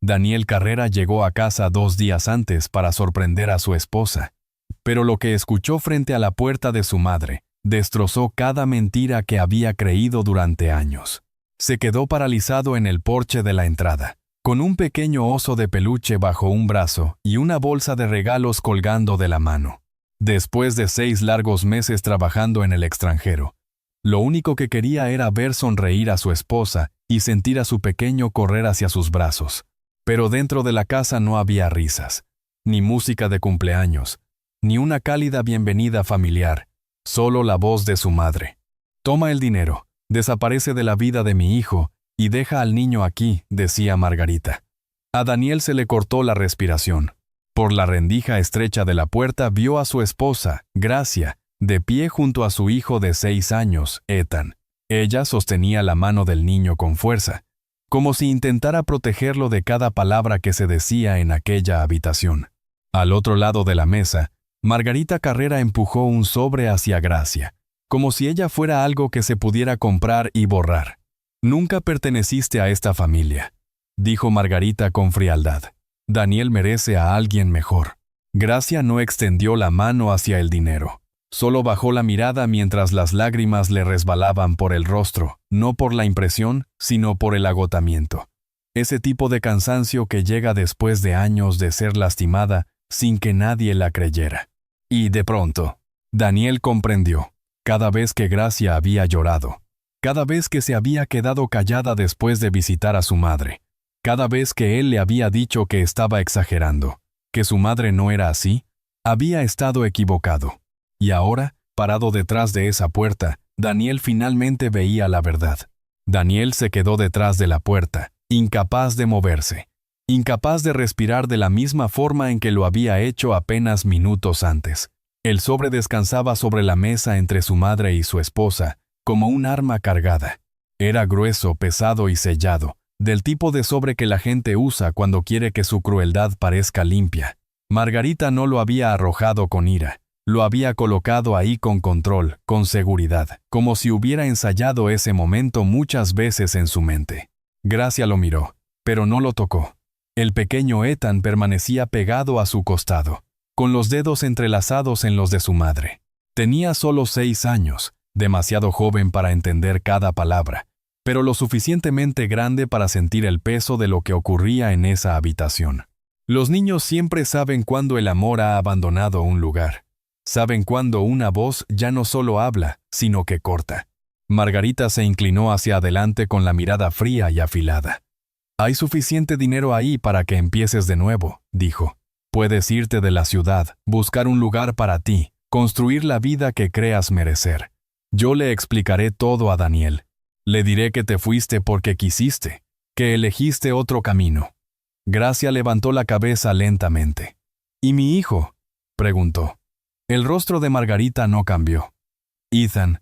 Daniel Carrera llegó a casa 2 días antes para sorprender a su esposa. Pero lo que escuchó frente a la puerta de su madre destrozó cada mentira que había creído durante años. Se quedó paralizado en el porche de la entrada, con un pequeño oso de peluche bajo un brazo y una bolsa de regalos colgando de la mano. Después de 6 largos meses trabajando en el extranjero, lo único que quería era ver sonreír a su esposa y sentir a su pequeño correr hacia sus brazos. Pero dentro de la casa no había risas, ni música de cumpleaños, ni una cálida bienvenida familiar, solo la voz de su madre. «Toma el dinero, desaparece de la vida de mi hijo y deja al niño aquí», decía Margarita. A Daniel se le cortó la respiración. Por la rendija estrecha de la puerta vio a su esposa, Gracia, de pie junto a su hijo de 6 años, Ethan. Ella sostenía la mano del niño con fuerza, como si intentara protegerlo de cada palabra que se decía en aquella habitación. Al otro lado de la mesa, Margarita Carrera empujó un sobre hacia Gracia, como si ella fuera algo que se pudiera comprar y borrar. «Nunca perteneciste a esta familia», dijo Margarita con frialdad. «Daniel merece a alguien mejor». Gracia no extendió la mano hacia el dinero. Solo bajó la mirada mientras las lágrimas le resbalaban por el rostro, no por la impresión, sino por el agotamiento. Ese tipo de cansancio que llega después de años de ser lastimada sin que nadie la creyera. Y de pronto, Daniel comprendió. Cada vez que Gracia había llorado, cada vez que se había quedado callada después de visitar a su madre, cada vez que él le había dicho que estaba exagerando, que su madre no era así, había estado equivocado. Y ahora, parado detrás de esa puerta, Daniel finalmente veía la verdad. Daniel se quedó detrás de la puerta, incapaz de moverse, incapaz de respirar de la misma forma en que lo había hecho apenas minutos antes. El sobre descansaba sobre la mesa entre su madre y su esposa, como un arma cargada. Era grueso, pesado y sellado, del tipo de sobre que la gente usa cuando quiere que su crueldad parezca limpia. Margarita no lo había arrojado con ira. Lo había colocado ahí con control, con seguridad, como si hubiera ensayado ese momento muchas veces en su mente. Gracia lo miró, pero no lo tocó. El pequeño Ethan permanecía pegado a su costado, con los dedos entrelazados en los de su madre. Tenía solo 6 años, demasiado joven para entender cada palabra, pero lo suficientemente grande para sentir el peso de lo que ocurría en esa habitación. Los niños siempre saben cuándo el amor ha abandonado un lugar. Saben cuándo una voz ya no solo habla, sino que corta. Margarita se inclinó hacia adelante con la mirada fría y afilada. «Hay suficiente dinero ahí para que empieces de nuevo», dijo. «Puedes irte de la ciudad, buscar un lugar para ti, construir la vida que creas merecer. Yo le explicaré todo a Daniel. Le diré que te fuiste porque quisiste, que elegiste otro camino». Gracia levantó la cabeza lentamente. «¿Y mi hijo?», preguntó. El rostro de Margarita no cambió. «Ethan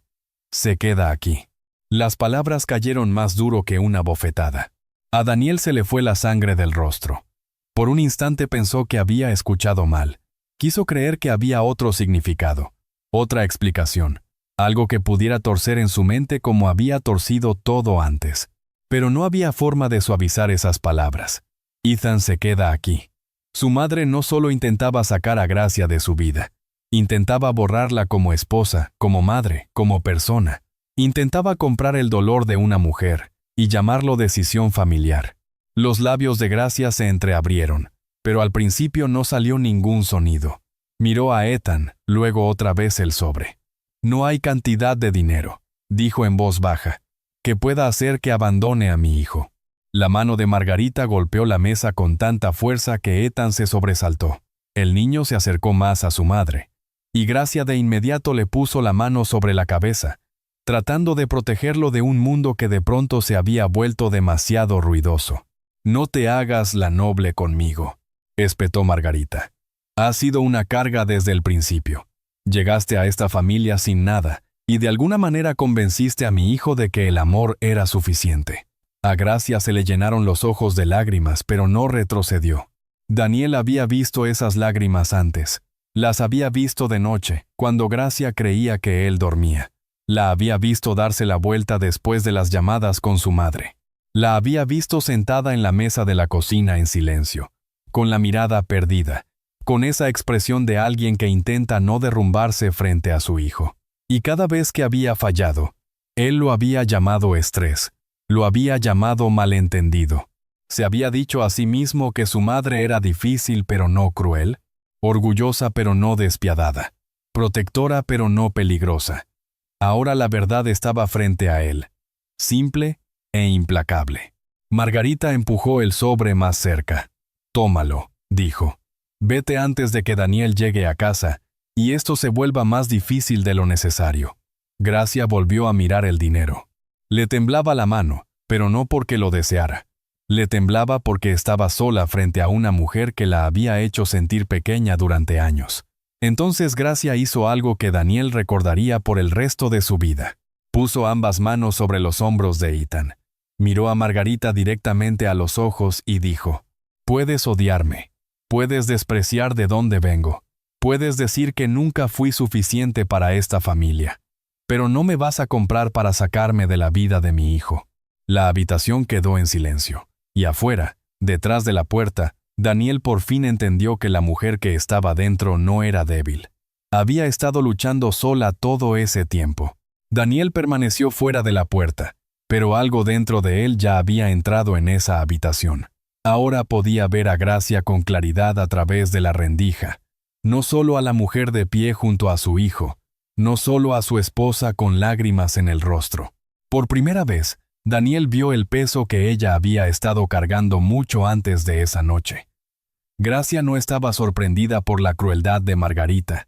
se queda aquí». Las palabras cayeron más duro que una bofetada. A Daniel se le fue la sangre del rostro. Por un instante pensó que había escuchado mal. Quiso creer que había otro significado, otra explicación, algo que pudiera torcer en su mente como había torcido todo antes. Pero no había forma de suavizar esas palabras. «Ethan se queda aquí». Su madre no solo intentaba sacar a Gracia de su vida. Intentaba borrarla como esposa, como madre, como persona. Intentaba comprar el dolor de una mujer y llamarlo decisión familiar. Los labios de Gracia se entreabrieron, pero al principio no salió ningún sonido. Miró a Ethan, luego otra vez el sobre. «No hay cantidad de dinero», dijo en voz baja, «que pueda hacer que abandone a mi hijo». La mano de Margarita golpeó la mesa con tanta fuerza que Ethan se sobresaltó. El niño se acercó más a su madre. Y Gracia de inmediato le puso la mano sobre la cabeza, tratando de protegerlo de un mundo que de pronto se había vuelto demasiado ruidoso. «No te hagas la noble conmigo», espetó Margarita. «Has sido una carga desde el principio. Llegaste a esta familia sin nada, y de alguna manera convenciste a mi hijo de que el amor era suficiente». A Gracia se le llenaron los ojos de lágrimas, pero no retrocedió. Daniel había visto esas lágrimas antes. Las había visto de noche, cuando Gracia creía que él dormía. La había visto darse la vuelta después de las llamadas con su madre. La había visto sentada en la mesa de la cocina en silencio, con la mirada perdida, con esa expresión de alguien que intenta no derrumbarse frente a su hijo. Y cada vez que había fallado, él lo había llamado estrés, lo había llamado malentendido. Se había dicho a sí mismo que su madre era difícil pero no cruel, orgullosa pero no despiadada, protectora pero no peligrosa. Ahora la verdad estaba frente a él, simple e implacable. Margarita empujó el sobre más cerca. «Tómalo», dijo. «Vete antes de que Daniel llegue a casa y esto se vuelva más difícil de lo necesario». Gracia volvió a mirar el dinero. Le temblaba la mano, pero no porque lo deseara. Le temblaba porque estaba sola frente a una mujer que la había hecho sentir pequeña durante años. Entonces Gracia hizo algo que Daniel recordaría por el resto de su vida. Puso ambas manos sobre los hombros de Ethan. Miró a Margarita directamente a los ojos y dijo: «Puedes odiarme. Puedes despreciar de dónde vengo. Puedes decir que nunca fui suficiente para esta familia. Pero no me vas a comprar para sacarme de la vida de mi hijo». La habitación quedó en silencio. Y afuera, detrás de la puerta, Daniel por fin entendió que la mujer que estaba dentro no era débil. Había estado luchando sola todo ese tiempo. Daniel permaneció fuera de la puerta, pero algo dentro de él ya había entrado en esa habitación. Ahora podía ver a Gracia con claridad a través de la rendija. No solo a la mujer de pie junto a su hijo, no solo a su esposa con lágrimas en el rostro. Por primera vez, Daniel vio el peso que ella había estado cargando mucho antes de esa noche. Gracia no estaba sorprendida por la crueldad de Margarita,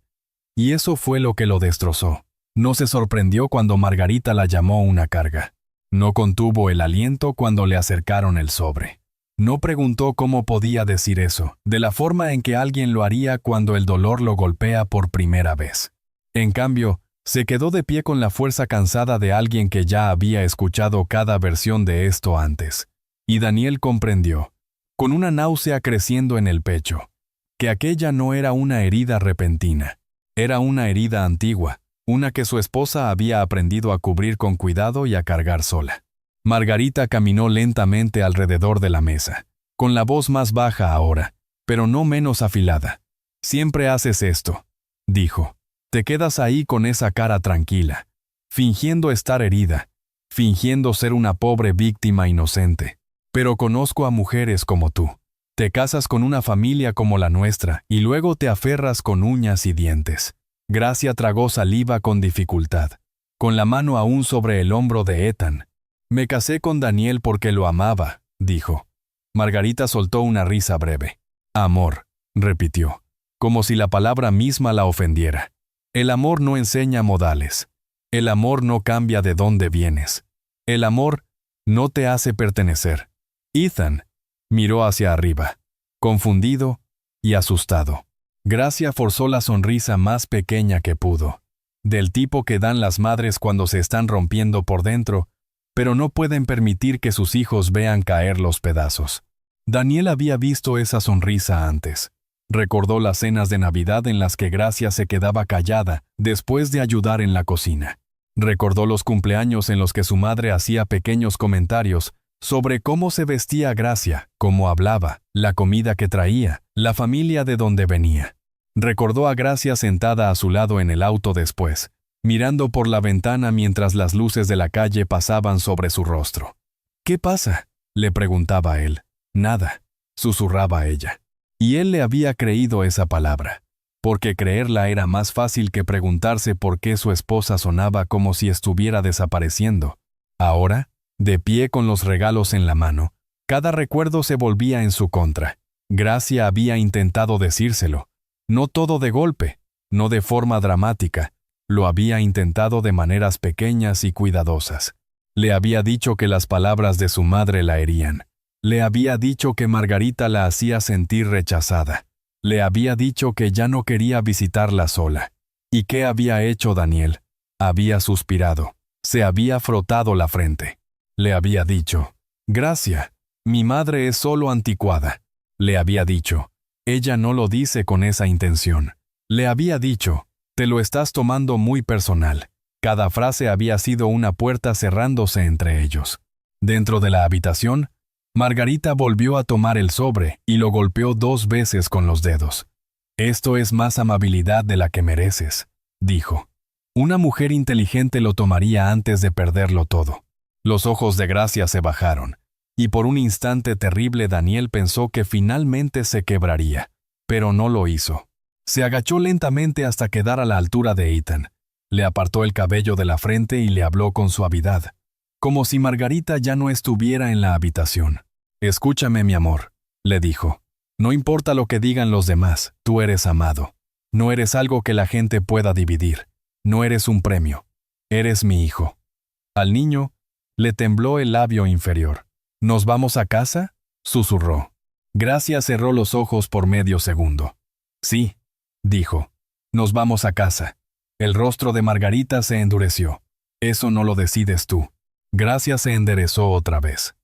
y eso fue lo que lo destrozó. No se sorprendió cuando Margarita la llamó una carga. No contuvo el aliento cuando le acercaron el sobre. No preguntó cómo podía decir eso, de la forma en que alguien lo haría cuando el dolor lo golpea por primera vez. En cambio, se quedó de pie con la fuerza cansada de alguien que ya había escuchado cada versión de esto antes. Y Daniel comprendió, con una náusea creciendo en el pecho, que aquella no era una herida repentina. Era una herida antigua, una que su esposa había aprendido a cubrir con cuidado y a cargar sola. Margarita caminó lentamente alrededor de la mesa, con la voz más baja ahora, pero no menos afilada. «Siempre haces esto», dijo. «Te quedas ahí con esa cara tranquila, fingiendo estar herida, fingiendo ser una pobre víctima inocente. Pero conozco a mujeres como tú. Te casas con una familia como la nuestra y luego te aferras con uñas y dientes». Gracia tragó saliva con dificultad, con la mano aún sobre el hombro de Ethan. «Me casé con Daniel porque lo amaba», dijo. Margarita soltó una risa breve. «Amor», repitió, como si la palabra misma la ofendiera. «El amor no enseña modales. El amor no cambia de dónde vienes. El amor no te hace pertenecer». Ethan miró hacia arriba, confundido y asustado. Gracia forzó la sonrisa más pequeña que pudo, del tipo que dan las madres cuando se están rompiendo por dentro, pero no pueden permitir que sus hijos vean caer los pedazos. Daniel había visto esa sonrisa antes. Recordó las cenas de Navidad en las que Gracia se quedaba callada después de ayudar en la cocina. Recordó los cumpleaños en los que su madre hacía pequeños comentarios sobre cómo se vestía Gracia, cómo hablaba, la comida que traía, la familia de donde venía. Recordó a Gracia sentada a su lado en el auto después, mirando por la ventana mientras las luces de la calle pasaban sobre su rostro. «¿Qué pasa?», le preguntaba él. «Nada», susurraba ella. Y él le había creído esa palabra, porque creerla era más fácil que preguntarse por qué su esposa sonaba como si estuviera desapareciendo. Ahora, de pie con los regalos en la mano, cada recuerdo se volvía en su contra. Gracia había intentado decírselo, no todo de golpe, no de forma dramática, lo había intentado de maneras pequeñas y cuidadosas. Le había dicho que las palabras de su madre la herían. Le había dicho que Margarita la hacía sentir rechazada. Le había dicho que ya no quería visitarla sola. ¿Y qué había hecho Daniel? Había suspirado. Se había frotado la frente. Le había dicho: «Gracia, mi madre es solo anticuada». Le había dicho: «Ella no lo dice con esa intención». Le había dicho: «Te lo estás tomando muy personal». Cada frase había sido una puerta cerrándose entre ellos. Dentro de la habitación, Margarita volvió a tomar el sobre y lo golpeó 2 veces con los dedos. «Esto es más amabilidad de la que mereces», dijo. Una mujer inteligente lo tomaría antes de perderlo todo. Los ojos de Gracia se bajaron, y por un instante terrible Daniel pensó que finalmente se quebraría, pero no lo hizo. Se agachó lentamente hasta quedar a la altura de Ethan. Le apartó el cabello de la frente y le habló con suavidad, como si Margarita ya no estuviera en la habitación. «Escúchame, mi amor», le dijo. «No importa lo que digan los demás, tú eres amado. No eres algo que la gente pueda dividir. No eres un premio. Eres mi hijo». Al niño le tembló el labio inferior. «¿Nos vamos a casa?», susurró. Gracia cerró los ojos por medio segundo. «Sí», dijo. «Nos vamos a casa». El rostro de Margarita se endureció. «Eso no lo decides tú». Gracia se enderezó otra vez.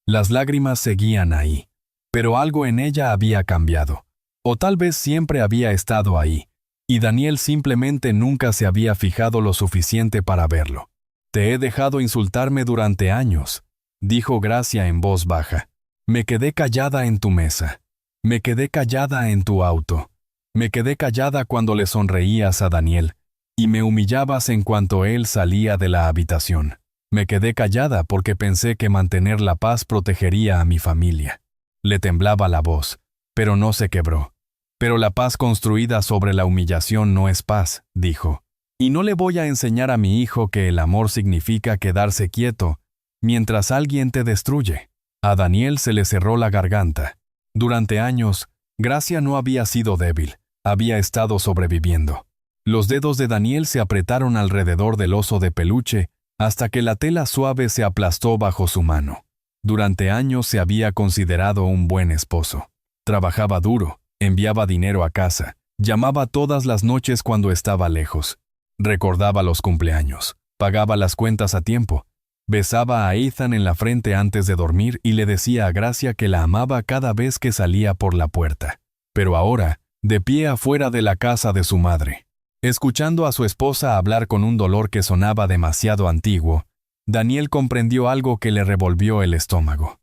Las lágrimas seguían ahí, pero algo en ella había cambiado. O tal vez siempre había estado ahí, y Daniel simplemente nunca se había fijado lo suficiente para verlo. «Te he dejado insultarme durante años», dijo Gracia en voz baja. «Me quedé callada en tu mesa. Me quedé callada en tu auto. Me quedé callada cuando le sonreías a Daniel, y me humillabas en cuanto él salía de la habitación. Me quedé callada porque pensé que mantener la paz protegería a mi familia». Le temblaba la voz, pero no se quebró. «Pero la paz construida sobre la humillación no es paz», dijo. «Y no le voy a enseñar a mi hijo que el amor significa quedarse quieto mientras alguien te destruye». A Daniel se le cerró la garganta. Durante años, Gracia no había sido débil, había estado sobreviviendo. Los dedos de Daniel se apretaron alrededor del oso de peluche hasta que la tela suave se aplastó bajo su mano. Durante años se había considerado un buen esposo. Trabajaba duro, enviaba dinero a casa, llamaba todas las noches cuando estaba lejos. Recordaba los cumpleaños, pagaba las cuentas a tiempo, besaba a Ethan en la frente antes de dormir y le decía a Gracia que la amaba cada vez que salía por la puerta. Pero ahora, de pie afuera de la casa de su madre, escuchando a su esposa hablar con un dolor que sonaba demasiado antiguo, Daniel comprendió algo que le revolvió el estómago.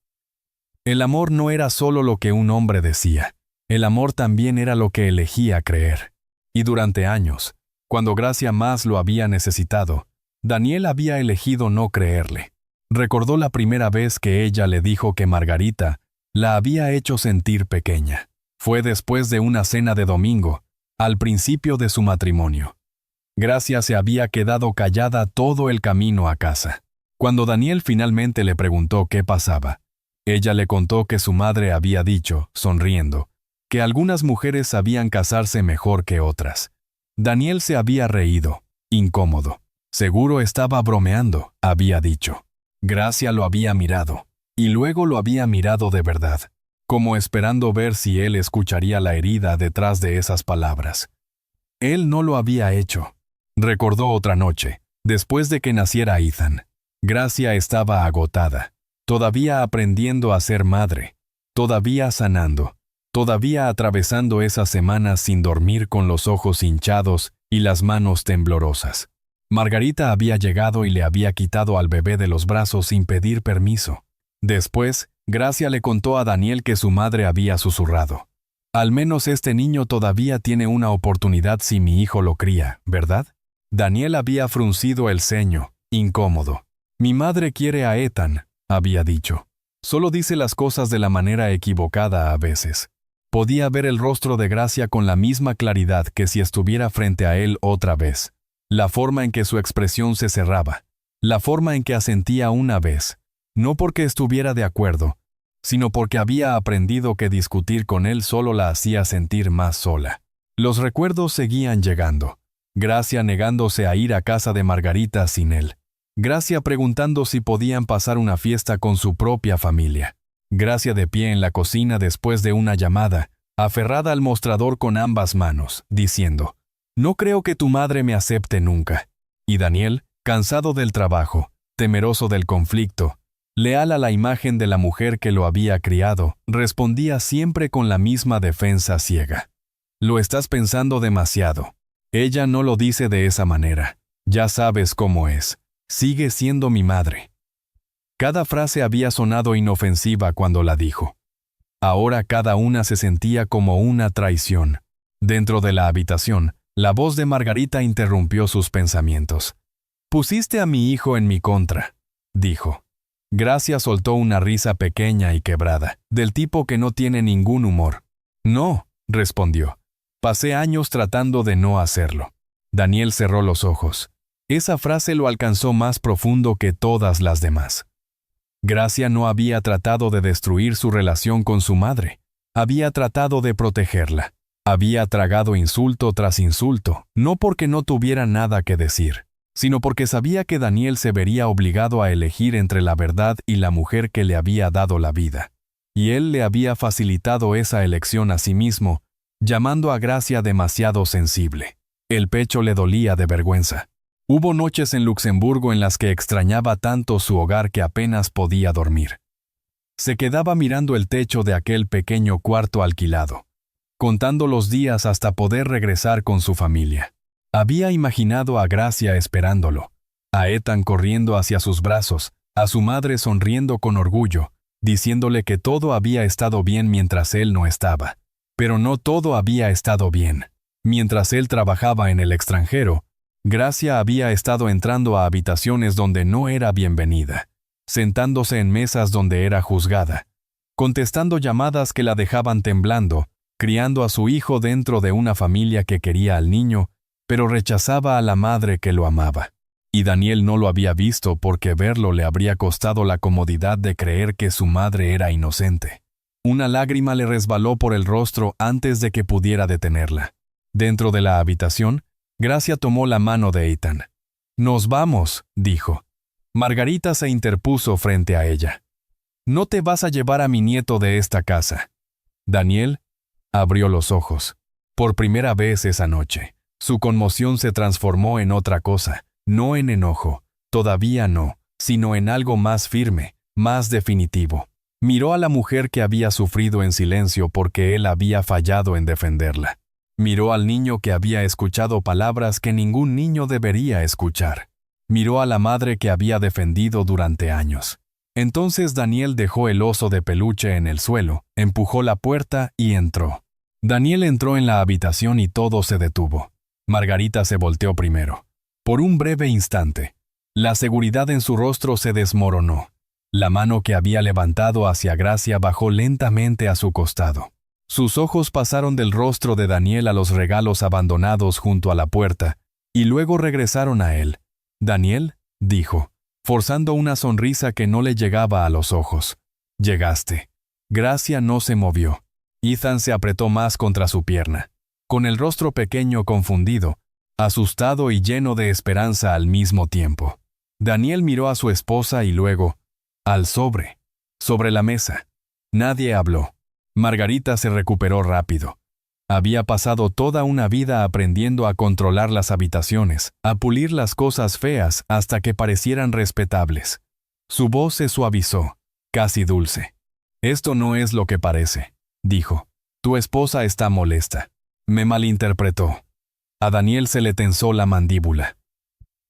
El amor no era solo lo que un hombre decía, el amor también era lo que elegía creer. Y durante años, cuando Gracia más lo había necesitado, Daniel había elegido no creerle. Recordó la primera vez que ella le dijo que Margarita la había hecho sentir pequeña. Fue después de una cena de domingo, al principio de su matrimonio. Gracia se había quedado callada todo el camino a casa. Cuando Daniel finalmente le preguntó qué pasaba, ella le contó que su madre había dicho, sonriendo, que algunas mujeres sabían casarse mejor que otras. Daniel se había reído, incómodo. Seguro estaba bromeando, había dicho. Gracia lo había mirado, y luego lo había mirado de verdad, como esperando ver si él escucharía la herida detrás de esas palabras. Él no lo había hecho. Recordó otra noche, después de que naciera Ethan. Gracia estaba agotada, todavía aprendiendo a ser madre, todavía sanando, todavía atravesando esas semanas sin dormir con los ojos hinchados y las manos temblorosas. Margarita había llegado y le había quitado al bebé de los brazos sin pedir permiso. Después, Gracia le contó a Daniel que su madre había susurrado: «Al menos este niño todavía tiene una oportunidad si mi hijo lo cría, ¿verdad?». Daniel había fruncido el ceño, incómodo. «Mi madre quiere a Ethan», había dicho. «Solo dice las cosas de la manera equivocada a veces». Podía ver el rostro de Gracia con la misma claridad que si estuviera frente a él otra vez. La forma en que su expresión se cerraba, la forma en que asentía una vez, no porque estuviera de acuerdo, sino porque había aprendido que discutir con él solo la hacía sentir más sola. Los recuerdos seguían llegando. Gracia negándose a ir a casa de Margarita sin él. Gracia preguntando si podían pasar una fiesta con su propia familia. Gracia de pie en la cocina después de una llamada, aferrada al mostrador con ambas manos, diciendo: «No creo que tu madre me acepte nunca». Y Daniel, cansado del trabajo, temeroso del conflicto, leal a la imagen de la mujer que lo había criado, respondía siempre con la misma defensa ciega: «Lo estás pensando demasiado. Ella no lo dice de esa manera. Ya sabes cómo es. Sigue siendo mi madre». Cada frase había sonado inofensiva cuando la dijo. Ahora cada una se sentía como una traición. Dentro de la habitación, la voz de Margarita interrumpió sus pensamientos. «Pusiste a mi hijo en mi contra», dijo. Gracia soltó una risa pequeña y quebrada, del tipo que no tiene ningún humor. «No», respondió. «Pasé años tratando de no hacerlo». Daniel cerró los ojos. Esa frase lo alcanzó más profundo que todas las demás. Gracia no había tratado de destruir su relación con su madre. Había tratado de protegerla. Había tragado insulto tras insulto, no porque no tuviera nada que decir, sino porque sabía que Daniel se vería obligado a elegir entre la verdad y la mujer que le había dado la vida. Y él le había facilitado esa elección a sí mismo, llamando a Gracia demasiado sensible. El pecho le dolía de vergüenza. Hubo noches en Luxemburgo en las que extrañaba tanto su hogar que apenas podía dormir. Se quedaba mirando el techo de aquel pequeño cuarto alquilado, contando los días hasta poder regresar con su familia. Había imaginado a Gracia esperándolo, a Ethan corriendo hacia sus brazos, a su madre sonriendo con orgullo, diciéndole que todo había estado bien mientras él no estaba. Pero no todo había estado bien. Mientras él trabajaba en el extranjero, Gracia había estado entrando a habitaciones donde no era bienvenida, sentándose en mesas donde era juzgada, contestando llamadas que la dejaban temblando, criando a su hijo dentro de una familia que quería al niño, pero rechazaba a la madre que lo amaba. Y Daniel no lo había visto porque verlo le habría costado la comodidad de creer que su madre era inocente. Una lágrima le resbaló por el rostro antes de que pudiera detenerla. Dentro de la habitación, Gracia tomó la mano de Ethan. «Nos vamos», dijo. Margarita se interpuso frente a ella. «No te vas a llevar a mi nieto de esta casa». Daniel abrió los ojos. Por primera vez esa noche, su conmoción se transformó en otra cosa, no en enojo, todavía no, sino en algo más firme, más definitivo. Miró a la mujer que había sufrido en silencio porque él había fallado en defenderla. Miró al niño que había escuchado palabras que ningún niño debería escuchar. Miró a la madre que había defendido durante años. Entonces Daniel dejó el oso de peluche en el suelo, empujó la puerta y entró. Daniel entró en la habitación y todo se detuvo. Margarita se volteó primero. Por un breve instante, la seguridad en su rostro se desmoronó. La mano que había levantado hacia Gracia bajó lentamente a su costado. Sus ojos pasaron del rostro de Daniel a los regalos abandonados junto a la puerta, y luego regresaron a él. «Daniel», dijo, forzando una sonrisa que no le llegaba a los ojos. «Llegaste». Gracia no se movió. Ethan se apretó más contra su pierna. Con el rostro pequeño confundido, asustado y lleno de esperanza al mismo tiempo. Daniel miró a su esposa y luego, al sobre la mesa. Nadie habló. Margarita se recuperó rápido. Había pasado toda una vida aprendiendo a controlar las habitaciones, a pulir las cosas feas hasta que parecieran respetables. Su voz se suavizó, casi dulce. «Esto no es lo que parece», dijo. «Tu esposa está molesta. Me malinterpretó». A Daniel se le tensó la mandíbula.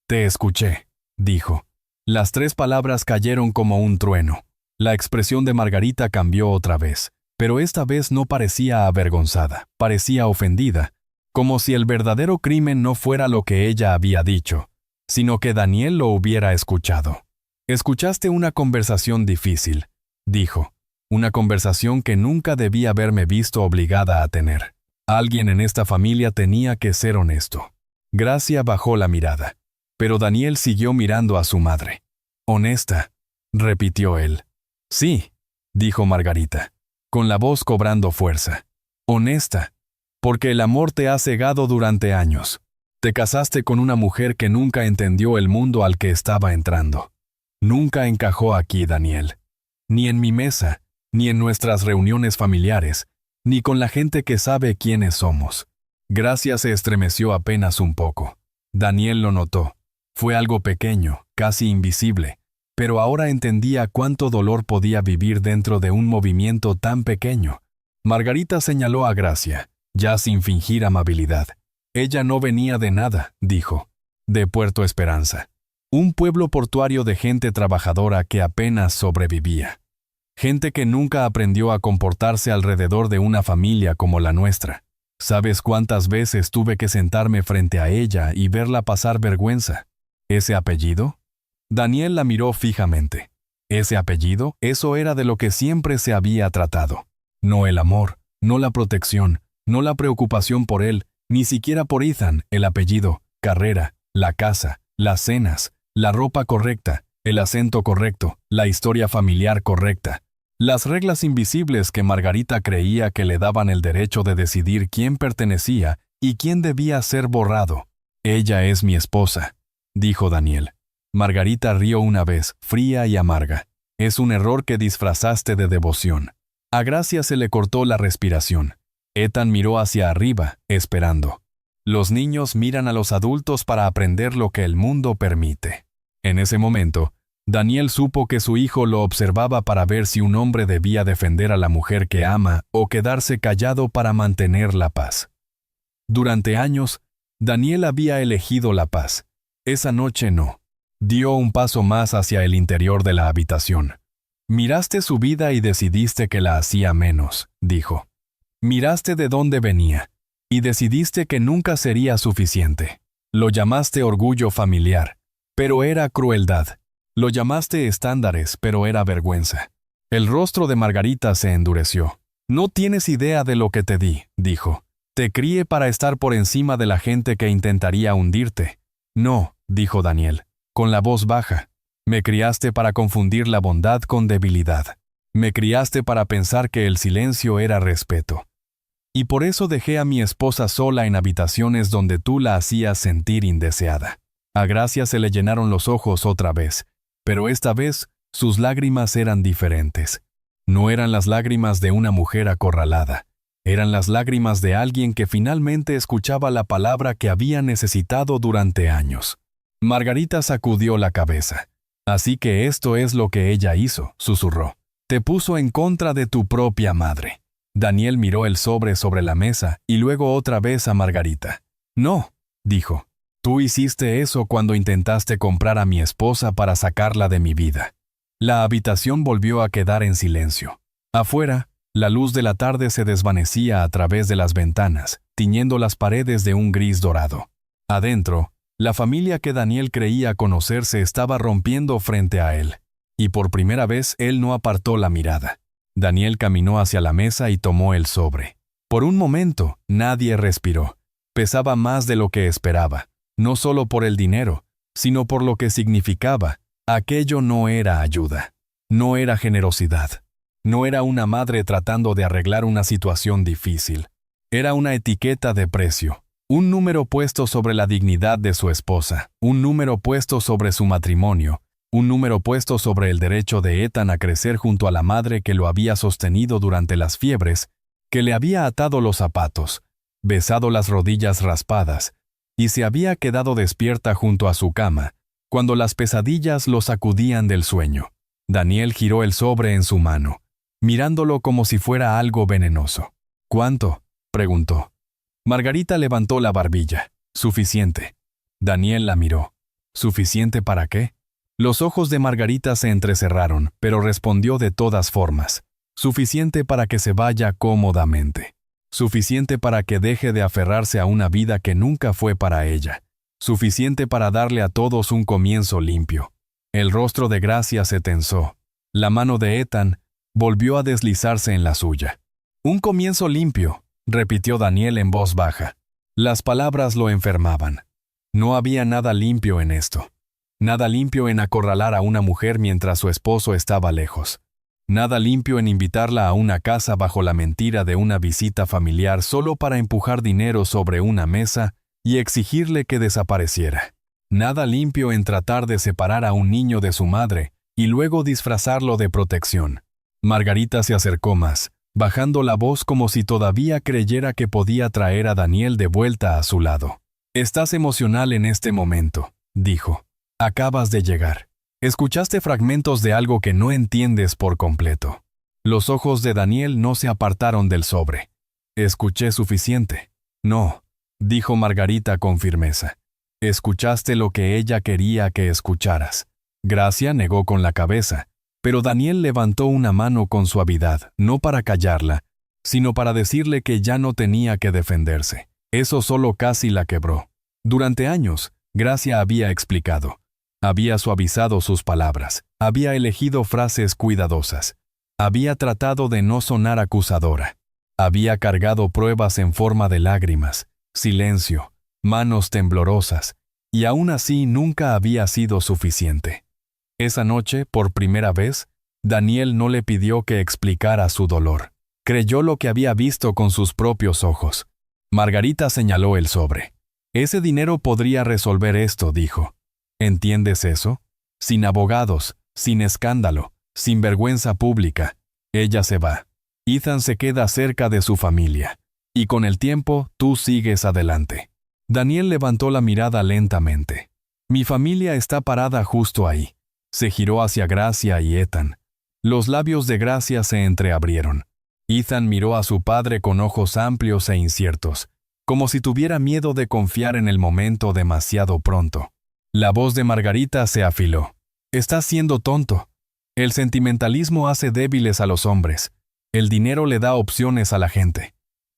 «Te escuché», dijo. Las 3 palabras cayeron como un trueno. La expresión de Margarita cambió otra vez. Pero esta vez no parecía avergonzada, parecía ofendida, como si el verdadero crimen no fuera lo que ella había dicho, sino que Daniel lo hubiera escuchado. «Escuchaste una conversación difícil», dijo, «una conversación que nunca debí haberme visto obligada a tener. Alguien en esta familia tenía que ser honesto». Gracia bajó la mirada, pero Daniel siguió mirando a su madre. «Honesta», repitió él. «Sí», dijo Margarita, con la voz cobrando fuerza. «Honesta, porque el amor te ha cegado durante años. Te casaste con una mujer que nunca entendió el mundo al que estaba entrando. Nunca encajó aquí, Daniel. Ni en mi mesa, ni en nuestras reuniones familiares, ni con la gente que sabe quiénes somos». Gracia se estremeció apenas un poco. Daniel lo notó. Fue algo pequeño, casi invisible, pero ahora entendía cuánto dolor podía vivir dentro de un movimiento tan pequeño. Margarita señaló a Gracia, ya sin fingir amabilidad. «Ella no venía de nada», dijo, «de Puerto Esperanza. Un pueblo portuario de gente trabajadora que apenas sobrevivía. Gente que nunca aprendió a comportarse alrededor de una familia como la nuestra. ¿Sabes cuántas veces tuve que sentarme frente a ella y verla pasar vergüenza? ¿Ese apellido? Daniel la miró fijamente. ¿Ese apellido? Eso era de lo que siempre se había tratado. No el amor, no la protección, no la preocupación por él, ni siquiera por Ethan, el apellido, carrera, la casa, las cenas, la ropa correcta, el acento correcto, la historia familiar correcta. Las reglas invisibles que Margarita creía que le daban el derecho de decidir quién pertenecía y quién debía ser borrado. «Ella es mi esposa», dijo Daniel. Margarita rió una vez, fría y amarga. «Es un error que disfrazaste de devoción». A Gracia se le cortó la respiración. Ethan miró hacia arriba, esperando. Los niños miran a los adultos para aprender lo que el mundo permite. En ese momento, Daniel supo que su hijo lo observaba para ver si un hombre debía defender a la mujer que ama o quedarse callado para mantener la paz. Durante años, Daniel había elegido la paz. Esa noche no. Dio un paso más hacia el interior de la habitación. «Miraste su vida y decidiste que la hacía menos», dijo. «Miraste de dónde venía, y decidiste que nunca sería suficiente. Lo llamaste orgullo familiar, pero era crueldad. Lo llamaste estándares, pero era vergüenza». El rostro de Margarita se endureció. «No tienes idea de lo que te di», dijo. «Te crié para estar por encima de la gente que intentaría hundirte». «No», dijo Daniel, con la voz baja. «Me criaste para confundir la bondad con debilidad. Me criaste para pensar que el silencio era respeto. Y por eso dejé a mi esposa sola en habitaciones donde tú la hacías sentir indeseada». A Gracia se le llenaron los ojos otra vez, pero esta vez sus lágrimas eran diferentes. No eran las lágrimas de una mujer acorralada, eran las lágrimas de alguien que finalmente escuchaba la palabra que había necesitado durante años. Margarita sacudió la cabeza. «Así que esto es lo que ella hizo», susurró. «Te puso en contra de tu propia madre». Daniel miró el sobre la mesa y luego otra vez a Margarita. «No», dijo. «Tú hiciste eso cuando intentaste comprar a mi esposa para sacarla de mi vida». La habitación volvió a quedar en silencio. Afuera, la luz de la tarde se desvanecía a través de las ventanas, tiñendo las paredes de un gris dorado. Adentro, la familia que Daniel creía conocer se estaba rompiendo frente a él. Y por primera vez él no apartó la mirada. Daniel caminó hacia la mesa y tomó el sobre. Por un momento, nadie respiró. Pesaba más de lo que esperaba. No solo por el dinero, sino por lo que significaba. Aquello no era ayuda. No era generosidad. No era una madre tratando de arreglar una situación difícil. Era una etiqueta de precio. Un número puesto sobre la dignidad de su esposa. Un número puesto sobre su matrimonio. Un número puesto sobre el derecho de Ethan a crecer junto a la madre que lo había sostenido durante las fiebres, que le había atado los zapatos, besado las rodillas raspadas, y se había quedado despierta junto a su cama, cuando las pesadillas lo sacudían del sueño. Daniel giró el sobre en su mano, mirándolo como si fuera algo venenoso. «¿Cuánto?», preguntó. Margarita levantó la barbilla. «Suficiente». Daniel la miró. «¿Suficiente para qué?». Los ojos de Margarita se entrecerraron, pero respondió de todas formas. «Suficiente para que se vaya cómodamente. Suficiente para que deje de aferrarse a una vida que nunca fue para ella. Suficiente para darle a todos un comienzo limpio». El rostro de Gracia se tensó. La mano de Ethan volvió a deslizarse en la suya. «Un comienzo limpio», repitió Daniel en voz baja. Las palabras lo enfermaban. No había nada limpio en esto. Nada limpio en acorralar a una mujer mientras su esposo estaba lejos. Nada limpio en invitarla a una casa bajo la mentira de una visita familiar solo para empujar dinero sobre una mesa y exigirle que desapareciera. Nada limpio en tratar de separar a un niño de su madre y luego disfrazarlo de protección. Margarita se acercó más, bajando la voz como si todavía creyera que podía traer a Daniel de vuelta a su lado. «Estás emocional en este momento», dijo. «Acabas de llegar. Escuchaste fragmentos de algo que no entiendes por completo». Los ojos de Daniel no se apartaron del sobre. «Escuché suficiente». «No», dijo Margarita con firmeza. Escuchaste lo que ella quería que escucharas. Gracia negó con la cabeza, pero Daniel levantó una mano con suavidad, no para callarla, sino para decirle que ya no tenía que defenderse. Eso solo casi la quebró. Durante años, Gracia había explicado. Había suavizado sus palabras, había elegido frases cuidadosas, había tratado de no sonar acusadora, había cargado pruebas en forma de lágrimas, silencio, manos temblorosas, y aún así nunca había sido suficiente. Esa noche, por primera vez, Daniel no le pidió que explicara su dolor. Creyó lo que había visto con sus propios ojos. Margarita señaló el sobre. Ese dinero podría resolver esto, dijo. ¿Entiendes eso? Sin abogados, sin escándalo, sin vergüenza pública. Ella se va. Ethan se queda cerca de su familia. Y con el tiempo, tú sigues adelante. Daniel levantó la mirada lentamente. Mi familia está parada justo ahí. Se giró hacia Gracia y Ethan. Los labios de Gracia se entreabrieron. Ethan miró a su padre con ojos amplios e inciertos, como si tuviera miedo de confiar en el momento demasiado pronto. La voz de Margarita se afiló. Estás siendo tonto. El sentimentalismo hace débiles a los hombres. El dinero le da opciones a la gente.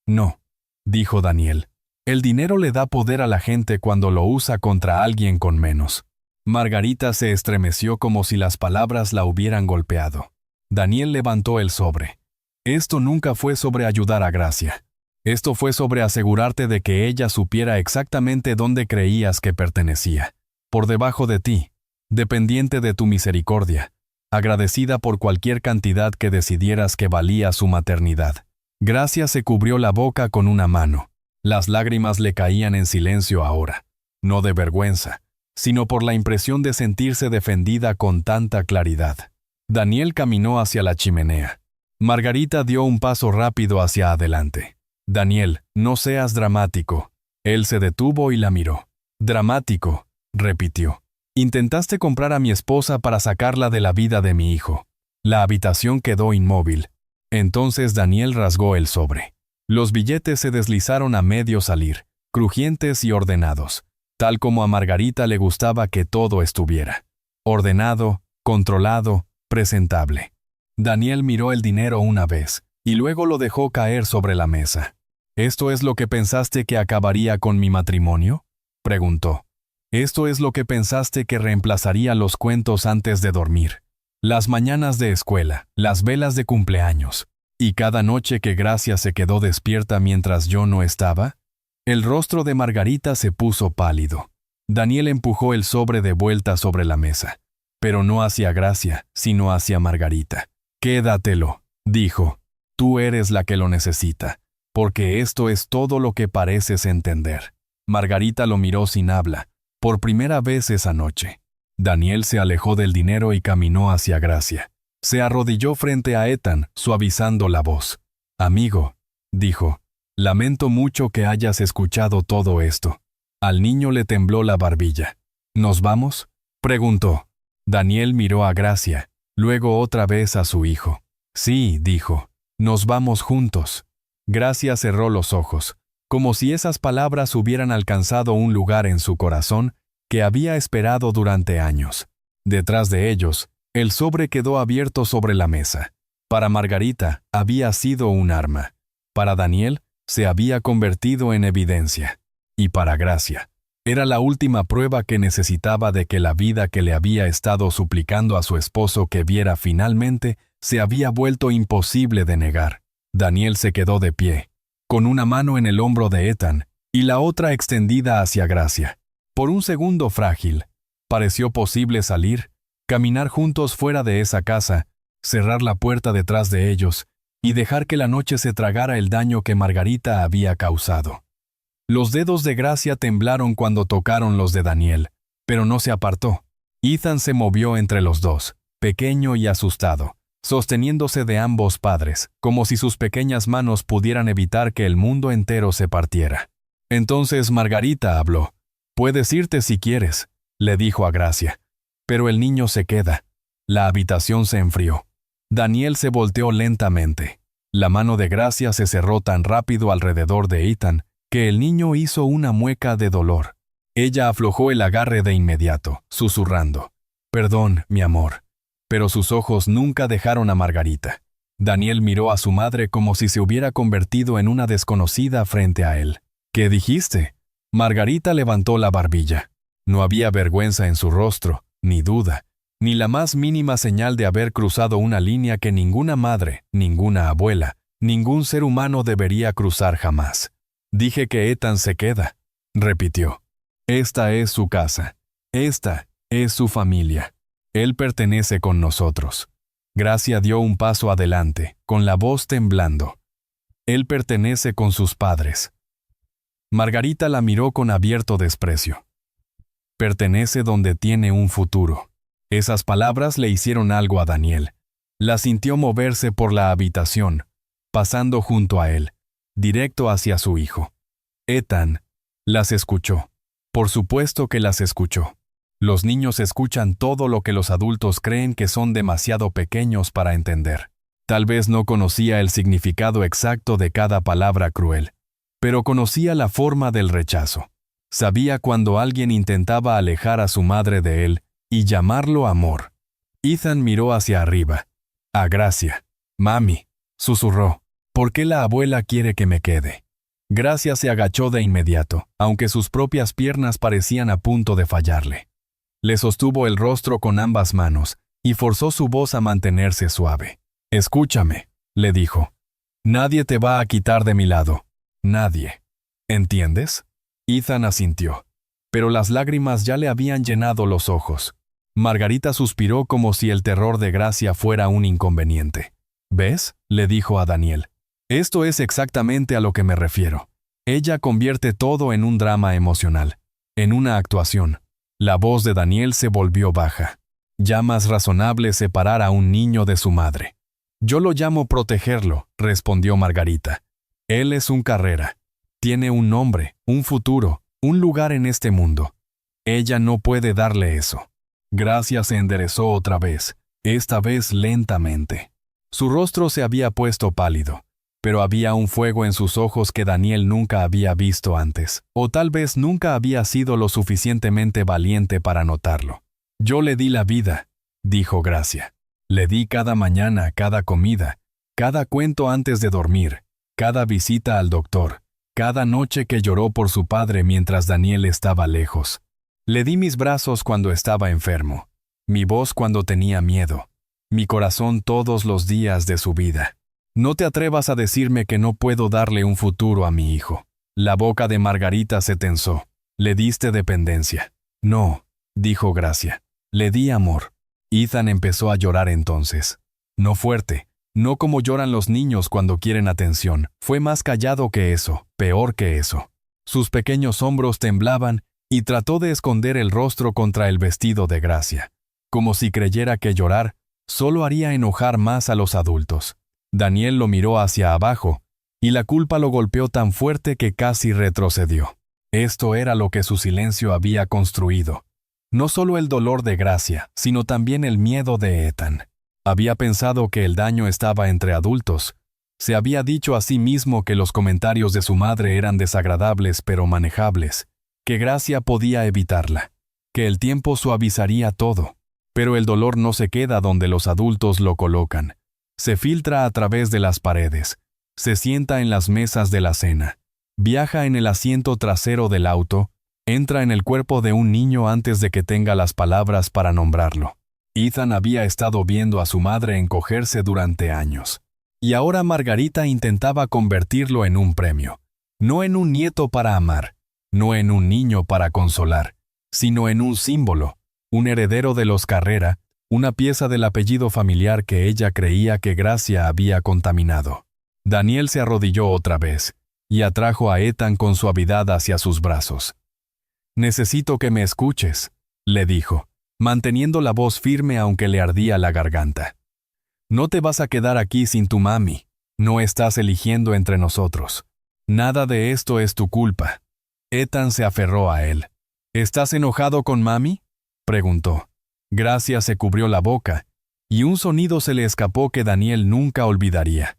No, dijo Daniel. El dinero le da poder a la gente cuando lo usa contra alguien con menos. Margarita se estremeció como si las palabras la hubieran golpeado. Daniel levantó el sobre. Esto nunca fue sobre ayudar a Gracia. Esto fue sobre asegurarte de que ella supiera exactamente dónde creías que pertenecía. Por debajo de ti, dependiente de tu misericordia, agradecida por cualquier cantidad que decidieras que valía su maternidad. Gracia se cubrió la boca con una mano. Las lágrimas le caían en silencio ahora, no de vergüenza, sino por la impresión de sentirse defendida con tanta claridad. Daniel caminó hacia la chimenea. Margarita dio un paso rápido hacia adelante. Daniel, no seas dramático. Él se detuvo y la miró. Dramático, repitió. Intentaste comprar a mi esposa para sacarla de la vida de mi hijo. La habitación quedó inmóvil. Entonces Daniel rasgó el sobre. Los billetes se deslizaron a medio salir, crujientes y ordenados, tal como a Margarita le gustaba que todo estuviera. Ordenado, controlado, presentable. Daniel miró el dinero una vez, y luego lo dejó caer sobre la mesa. ¿Esto es lo que pensaste que acabaría con mi matrimonio?, preguntó. ¿Esto es lo que pensaste que reemplazaría los cuentos antes de dormir? Las mañanas de escuela, las velas de cumpleaños, y cada noche que Gracia se quedó despierta mientras yo no estaba? El rostro de Margarita se puso pálido. Daniel empujó el sobre de vuelta sobre la mesa, pero no hacia Gracia, sino hacia Margarita. Quédatelo, dijo. Tú eres la que lo necesita, porque esto es todo lo que pareces entender. Margarita lo miró sin habla, por primera vez esa noche. Daniel se alejó del dinero y caminó hacia Gracia. Se arrodilló frente a Ethan, suavizando la voz. Amigo, dijo, lamento mucho que hayas escuchado todo esto. Al niño le tembló la barbilla. ¿Nos vamos?, preguntó. Daniel miró a Gracia, luego otra vez a su hijo. Sí, dijo, nos vamos juntos. Gracia cerró los ojos, como si esas palabras hubieran alcanzado un lugar en su corazón que había esperado durante años. Detrás de ellos, el sobre quedó abierto sobre la mesa. Para Margarita, había sido un arma. Para Daniel, se había convertido en evidencia. Y para Gracia, era la última prueba que necesitaba de que la vida que le había estado suplicando a su esposo que viera finalmente se había vuelto imposible de negar. Daniel se quedó de pie, con una mano en el hombro de Ethan y la otra extendida hacia Gracia. Por un segundo frágil, pareció posible salir, caminar juntos fuera de esa casa, cerrar la puerta detrás de ellos y dejar que la noche se tragara el daño que Margarita había causado. Los dedos de Gracia temblaron cuando tocaron los de Daniel, pero no se apartó. Ethan se movió entre los dos, pequeño y asustado, sosteniéndose de ambos padres, como si sus pequeñas manos pudieran evitar que el mundo entero se partiera. Entonces Margarita habló. «Puedes irte si quieres», le dijo a Gracia. Pero el niño se queda. La habitación se enfrió. Daniel se volteó lentamente. La mano de Gracia se cerró tan rápido alrededor de Ethan que el niño hizo una mueca de dolor. Ella aflojó el agarre de inmediato, susurrando: «Perdón, mi amor». Pero sus ojos nunca dejaron a Margarita. Daniel miró a su madre como si se hubiera convertido en una desconocida frente a él. «¿Qué dijiste?». Margarita levantó la barbilla. No había vergüenza en su rostro, ni duda, ni la más mínima señal de haber cruzado una línea que ninguna madre, ninguna abuela, ningún ser humano debería cruzar jamás. «Dije que Ethan se queda», repitió. «Esta es su casa. Esta es su familia. Él pertenece con nosotros». Gracia dio un paso adelante, con la voz temblando. «Él pertenece con sus padres». Margarita la miró con abierto desprecio. «Pertenece donde tiene un futuro». Esas palabras le hicieron algo a Daniel. La sintió moverse por la habitación, pasando junto a él, directo hacia su hijo. Ethan las escuchó. Por supuesto que las escuchó. Los niños escuchan todo lo que los adultos creen que son demasiado pequeños para entender. Tal vez no conocía el significado exacto de cada palabra cruel, pero conocía la forma del rechazo. Sabía cuando alguien intentaba alejar a su madre de él y llamarlo amor. Ethan miró hacia arriba. «A Gracia». «Mami», susurró, «¿por qué la abuela quiere que me quede?». Gracia se agachó de inmediato, aunque sus propias piernas parecían a punto de fallarle. Le sostuvo el rostro con ambas manos y forzó su voz a mantenerse suave. «Escúchame», le dijo. «Nadie te va a quitar de mi lado. Nadie. ¿Entiendes?». Ethan asintió, pero las lágrimas ya le habían llenado los ojos. Margarita suspiró como si el terror de Gracia fuera un inconveniente. «¿Ves?», le dijo a Daniel. «Esto es exactamente a lo que me refiero. Ella convierte todo en un drama emocional, en una actuación». La voz de Daniel se volvió baja. Ya más razonable separar a un niño de su madre. «Yo lo llamo protegerlo», respondió Margarita. «Él es un Carrera. Tiene un nombre, un futuro, un lugar en este mundo. Ella no puede darle eso». Gracia se enderezó otra vez, esta vez lentamente. Su rostro se había puesto pálido, pero había un fuego en sus ojos que Daniel nunca había visto antes, o tal vez nunca había sido lo suficientemente valiente para notarlo. «Yo le di la vida», dijo Gracia. «Le di cada mañana, cada comida, cada cuento antes de dormir, cada visita al doctor, cada noche que lloró por su padre mientras Daniel estaba lejos. Le di mis brazos cuando estaba enfermo, mi voz cuando tenía miedo, mi corazón todos los días de su vida. No te atrevas a decirme que no puedo darle un futuro a mi hijo». La boca de Margarita se tensó. «Le diste dependencia». «No», dijo Gracia. «Le di amor». Ethan empezó a llorar entonces. No fuerte, no como lloran los niños cuando quieren atención. Fue más callado que eso, peor que eso. Sus pequeños hombros temblaban y trató de esconder el rostro contra el vestido de Gracia, como si creyera que llorar solo haría enojar más a los adultos. Daniel lo miró hacia abajo, y la culpa lo golpeó tan fuerte que casi retrocedió. Esto era lo que su silencio había construido. No solo el dolor de Gracia, sino también el miedo de Ethan. Había pensado que el daño estaba entre adultos. Se había dicho a sí mismo que los comentarios de su madre eran desagradables pero manejables, que Gracia podía evitarla, que el tiempo suavizaría todo. Pero el dolor no se queda donde los adultos lo colocan. Se filtra a través de las paredes, se sienta en las mesas de la cena, viaja en el asiento trasero del auto, entra en el cuerpo de un niño antes de que tenga las palabras para nombrarlo. Ethan había estado viendo a su madre encogerse durante años. Y ahora Margarita intentaba convertirlo en un premio. No en un nieto para amar, no en un niño para consolar, sino en un símbolo, un heredero de los Carrera, una pieza del apellido familiar que ella creía que Gracia había contaminado. Daniel se arrodilló otra vez y atrajo a Ethan con suavidad hacia sus brazos. «Necesito que me escuches», le dijo, manteniendo la voz firme aunque le ardía la garganta. «No te vas a quedar aquí sin tu mami. No estás eligiendo entre nosotros. Nada de esto es tu culpa». Ethan se aferró a él. «¿Estás enojado con mami?», preguntó. Gracia se cubrió la boca, y un sonido se le escapó que Daniel nunca olvidaría.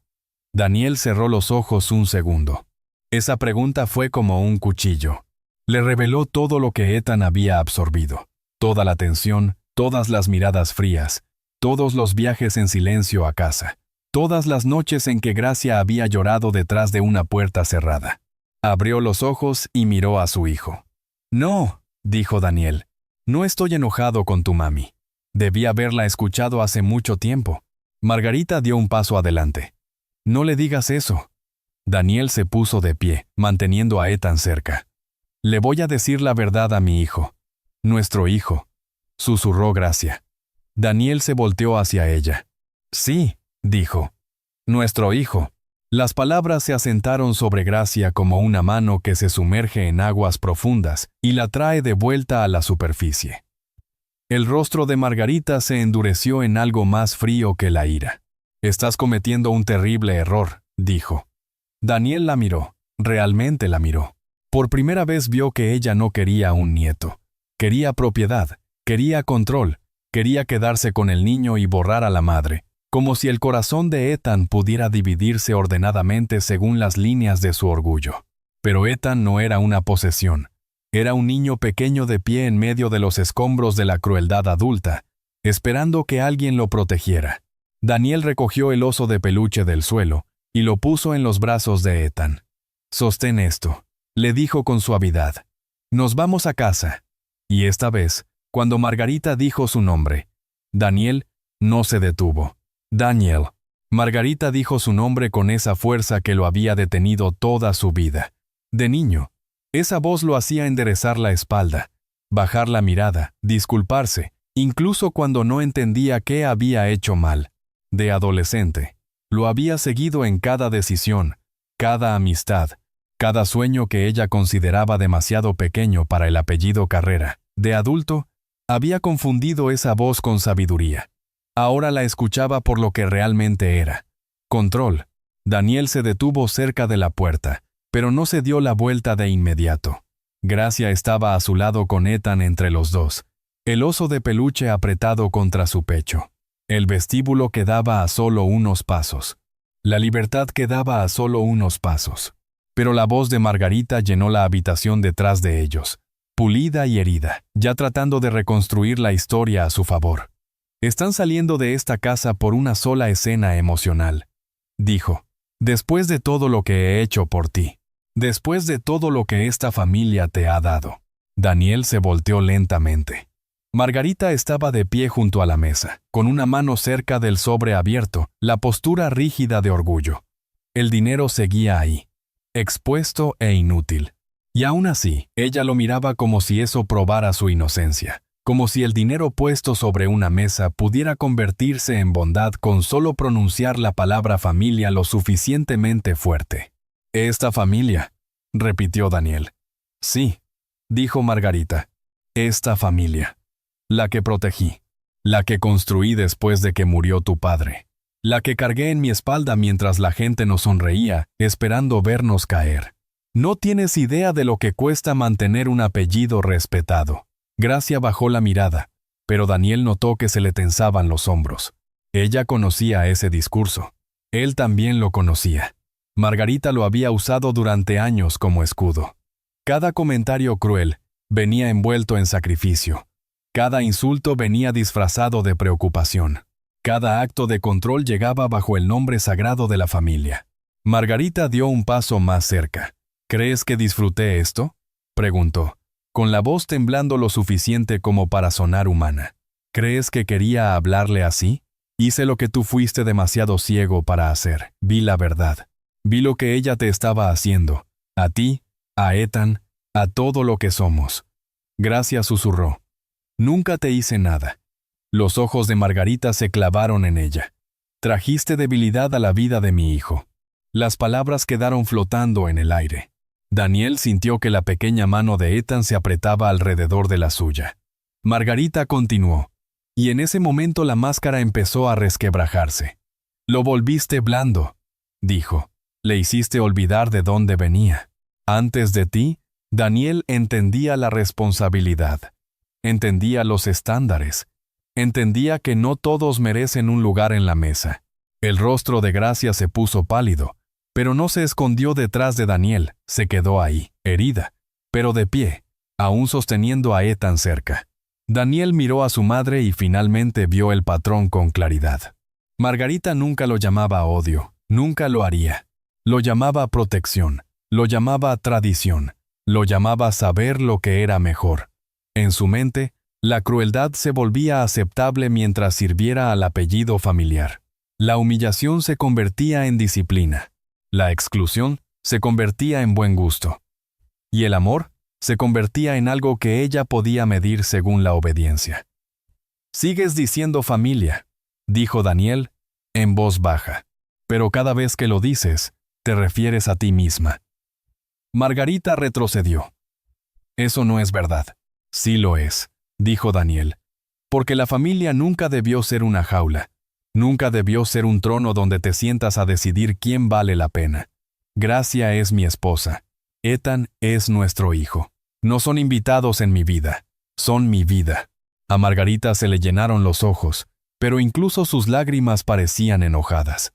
Daniel cerró los ojos un segundo. Esa pregunta fue como un cuchillo. Le reveló todo lo que Ethan había absorbido, toda la tensión, todas las miradas frías, todos los viajes en silencio a casa, todas las noches en que Gracia había llorado detrás de una puerta cerrada. Abrió los ojos y miró a su hijo. «No», dijo Daniel, «no estoy enojado con tu mami. Debí haberla escuchado hace mucho tiempo». Margarita dio un paso adelante. «No le digas eso». Daniel se puso de pie, manteniendo a Ethan cerca. «Le voy a decir la verdad a mi hijo. Nuestro hijo», susurró Gracia. Daniel se volteó hacia ella. «Sí», dijo. «Nuestro hijo». Las palabras se asentaron sobre Gracia como una mano que se sumerge en aguas profundas y la trae de vuelta a la superficie. El rostro de Margarita se endureció en algo más frío que la ira. «Estás cometiendo un terrible error», dijo. Daniel la miró, realmente la miró. Por primera vez vio que ella no quería un nieto. Quería propiedad, quería control, quería quedarse con el niño y borrar a la madre, como si el corazón de Ethan pudiera dividirse ordenadamente según las líneas de su orgullo. Pero Ethan no era una posesión. Era un niño pequeño de pie en medio de los escombros de la crueldad adulta, esperando que alguien lo protegiera. Daniel recogió el oso de peluche del suelo y lo puso en los brazos de Ethan. «Sostén esto», le dijo con suavidad. «Nos vamos a casa». Y esta vez, cuando Margarita dijo su nombre, Daniel no se detuvo. «Daniel». Margarita dijo su nombre con esa fuerza que lo había detenido toda su vida. De niño, esa voz lo hacía enderezar la espalda, bajar la mirada, disculparse, incluso cuando no entendía qué había hecho mal. De adolescente, lo había seguido en cada decisión, cada amistad, cada sueño que ella consideraba demasiado pequeño para el apellido Carrera. De adulto, había confundido esa voz con sabiduría. Ahora la escuchaba por lo que realmente era. Control. Daniel se detuvo cerca de la puerta, pero no se dio la vuelta de inmediato. Gracia estaba a su lado con Ethan entre los dos, el oso de peluche apretado contra su pecho. El vestíbulo quedaba a solo unos pasos. La libertad quedaba a solo unos pasos. Pero la voz de Margarita llenó la habitación detrás de ellos, pulida y herida, ya tratando de reconstruir la historia a su favor. «Están saliendo de esta casa por una sola escena emocional», dijo. «Después de todo lo que he hecho por ti. Después de todo lo que esta familia te ha dado». Daniel se volteó lentamente. Margarita estaba de pie junto a la mesa, con una mano cerca del sobre abierto, la postura rígida de orgullo. El dinero seguía ahí, expuesto e inútil. Y aún así, ella lo miraba como si eso probara su inocencia, como si el dinero puesto sobre una mesa pudiera convertirse en bondad con solo pronunciar la palabra familia lo suficientemente fuerte. «Esta familia», repitió Daniel. «Sí», dijo Margarita. «Esta familia. La que protegí. La que construí después de que murió tu padre. La que cargué en mi espalda mientras la gente nos sonreía, esperando vernos caer. No tienes idea de lo que cuesta mantener un apellido respetado». Gracia bajó la mirada, pero Daniel notó que se le tensaban los hombros. Ella conocía ese discurso. Él también lo conocía. Margarita lo había usado durante años como escudo. Cada comentario cruel venía envuelto en sacrificio. Cada insulto venía disfrazado de preocupación. Cada acto de control llegaba bajo el nombre sagrado de la familia. Margarita dio un paso más cerca. «¿Crees que disfruté esto?», preguntó, con la voz temblando lo suficiente como para sonar humana. «¿Crees que quería hablarle así? Hice lo que tú fuiste demasiado ciego para hacer. Vi la verdad. Vi lo que ella te estaba haciendo. A ti, a Ethan, a todo lo que somos». Gracia susurró. «Nunca te hice nada». Los ojos de Margarita se clavaron en ella. «Trajiste debilidad a la vida de mi hijo». Las palabras quedaron flotando en el aire. Daniel sintió que la pequeña mano de Ethan se apretaba alrededor de la suya. Margarita continuó, y en ese momento la máscara empezó a resquebrajarse. «Lo volviste blando», dijo. «Le hiciste olvidar de dónde venía. Antes de ti, Daniel entendía la responsabilidad. Entendía los estándares. Entendía que no todos merecen un lugar en la mesa». El rostro de Gracia se puso pálido, pero no se escondió detrás de Daniel, se quedó ahí, herida. pero de pie, aún sosteniendo a Ethan cerca. Daniel miró a su madre y finalmente vio el patrón con claridad. Margarita nunca lo llamaba odio, nunca lo haría. Lo llamaba protección, lo llamaba tradición, lo llamaba saber lo que era mejor. En su mente, la crueldad se volvía aceptable mientras sirviera al apellido familiar. La humillación se convertía en disciplina. La exclusión se convertía en buen gusto. Y el amor se convertía en algo que ella podía medir según la obediencia. «Sigues diciendo familia», dijo Daniel, en voz baja, «pero cada vez que lo dices, te refieres a ti misma». Margarita retrocedió. «Eso no es verdad». «Sí lo es», dijo Daniel, «porque la familia nunca debió ser una jaula. Nunca debió ser un trono donde te sientas a decidir quién vale la pena. Gracia es mi esposa. Ethan es nuestro hijo. No son invitados en mi vida, son mi vida». A Margarita se le llenaron los ojos, pero incluso sus lágrimas parecían enojadas.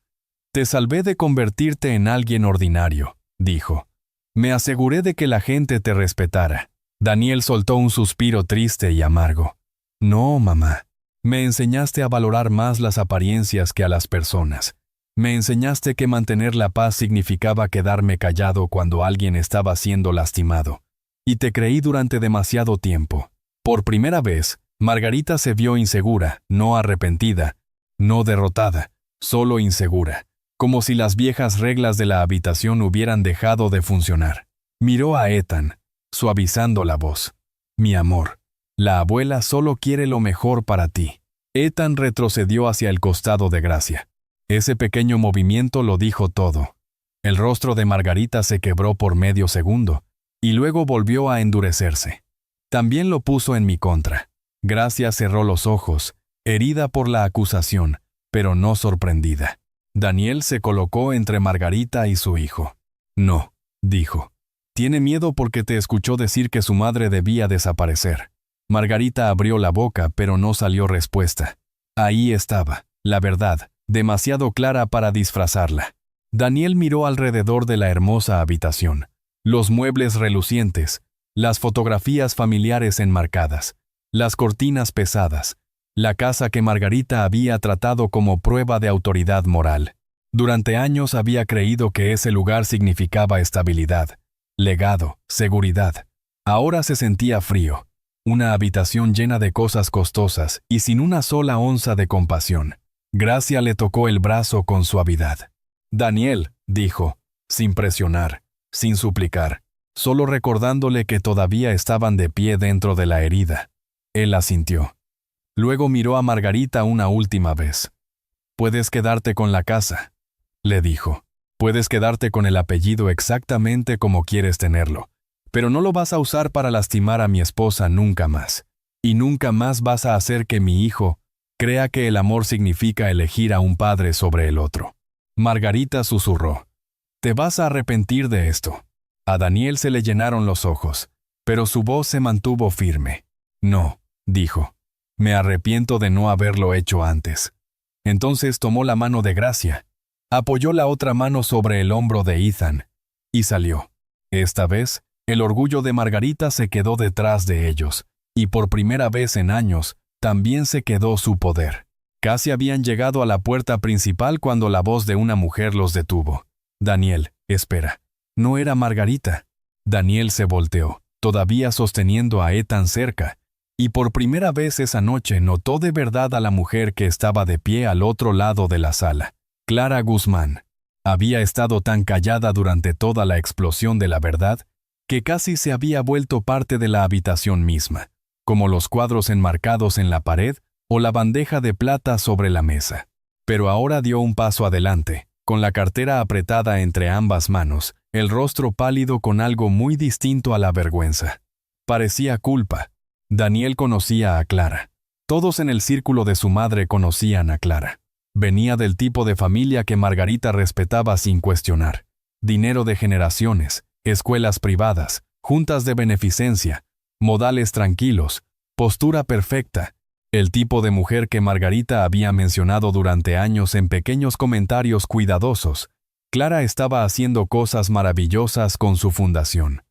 «Te salvé de convertirte en alguien ordinario», dijo. «Me aseguré de que la gente te respetara». Daniel soltó un suspiro triste y amargo. «No, mamá. Me enseñaste a valorar más las apariencias que a las personas. Me enseñaste que mantener la paz significaba quedarme callado cuando alguien estaba siendo lastimado. Y te creí durante demasiado tiempo». Por primera vez, Margarita se vio insegura, no arrepentida, no derrotada, solo insegura, como si las viejas reglas de la habitación hubieran dejado de funcionar. Miró a Ethan, suavizando la voz. «Mi amor, la abuela solo quiere lo mejor para ti». Ethan retrocedió hacia el costado de Gracia. Ese pequeño movimiento lo dijo todo. El rostro de Margarita se quebró por medio segundo, y luego volvió a endurecerse. También lo puso en mi contra. Gracia cerró los ojos, herida por la acusación, pero no sorprendida. Daniel se colocó entre Margarita y su hijo. «No», dijo. «Tiene miedo porque te escuchó decir que su madre debía desaparecer». Margarita abrió la boca, pero no salió respuesta. Ahí estaba, la verdad, demasiado clara para disfrazarla. Daniel miró alrededor de la hermosa habitación. Los muebles relucientes, las fotografías familiares enmarcadas, las cortinas pesadas, la casa que Margarita había tratado como prueba de autoridad moral. Durante años había creído que ese lugar significaba estabilidad, legado, seguridad. Ahora se sentía frío. Una habitación llena de cosas costosas y sin una sola onza de compasión. Gracia le tocó el brazo con suavidad. «Daniel», dijo, sin presionar, sin suplicar, solo recordándole que todavía estaban de pie dentro de la herida. Él asintió. Luego miró a Margarita una última vez. «Puedes quedarte con la casa», le dijo. «Puedes quedarte con el apellido exactamente como quieres tenerlo. Pero no lo vas a usar para lastimar a mi esposa nunca más. Y nunca más vas a hacer que mi hijo crea que el amor significa elegir a un padre sobre el otro». Margarita susurró. «Te vas a arrepentir de esto». A Daniel se le llenaron los ojos, pero su voz se mantuvo firme. «No», dijo. «Me arrepiento de no haberlo hecho antes». Entonces tomó la mano de Gracia, apoyó la otra mano sobre el hombro de Ethan y salió. Esta vez, el orgullo de Margarita se quedó detrás de ellos, y por primera vez en años, también se quedó su poder. Casi habían llegado a la puerta principal cuando la voz de una mujer los detuvo. «Daniel, espera». No era Margarita. Daniel se volteó, todavía sosteniendo a Ethan cerca, y por primera vez esa noche notó de verdad a la mujer que estaba de pie al otro lado de la sala. Clara Guzmán. Había estado tan callada durante toda la explosión de la verdad que casi se había vuelto parte de la habitación misma, como los cuadros enmarcados en la pared o la bandeja de plata sobre la mesa. Pero ahora dio un paso adelante, con la cartera apretada entre ambas manos, el rostro pálido con algo muy distinto a la vergüenza. Parecía culpa. Daniel conocía a Clara. Todos en el círculo de su madre conocían a Clara. Venía del tipo de familia que Margarita respetaba sin cuestionar. Dinero de generaciones, escuelas privadas, juntas de beneficencia, modales tranquilos, postura perfecta. El tipo de mujer que Margarita había mencionado durante años en pequeños comentarios cuidadosos. Clara estaba haciendo cosas maravillosas con su fundación.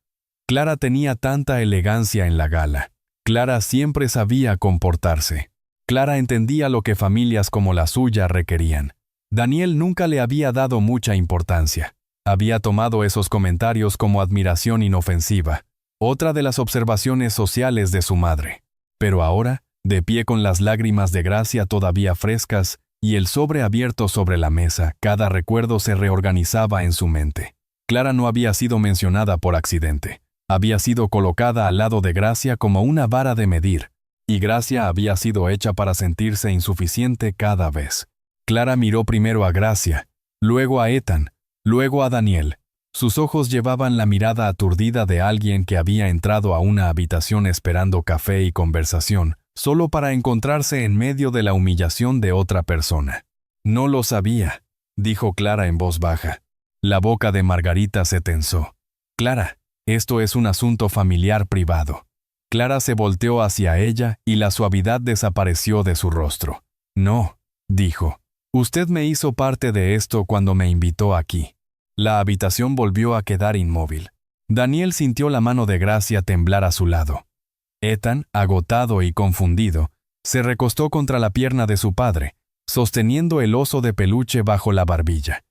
Clara tenía tanta elegancia en la gala. Clara siempre sabía comportarse. Clara entendía lo que familias como la suya requerían. Daniel nunca le había dado mucha importancia. Había tomado esos comentarios como admiración inofensiva, otra de las observaciones sociales de su madre. Pero ahora, de pie con las lágrimas de Gracia todavía frescas y el sobre abierto sobre la mesa, cada recuerdo se reorganizaba en su mente. Clara no había sido mencionada por accidente. Había sido colocada al lado de Gracia como una vara de medir, y Gracia había sido hecha para sentirse insuficiente cada vez. Clara miró primero a Gracia, luego a Ethan, luego a Daniel. Sus ojos llevaban la mirada aturdida de alguien que había entrado a una habitación esperando café y conversación, solo para encontrarse en medio de la humillación de otra persona. «No lo sabía», dijo Clara en voz baja. La boca de Margarita se tensó. «Clara, esto es un asunto familiar privado». Clara se volteó hacia ella y la suavidad desapareció de su rostro. «No», dijo. «Usted me hizo parte de esto cuando me invitó aquí». La habitación volvió a quedar inmóvil. Daniel sintió la mano de Gracia temblar a su lado. Ethan, agotado y confundido, se recostó contra la pierna de su padre, sosteniendo el oso de peluche bajo la barbilla.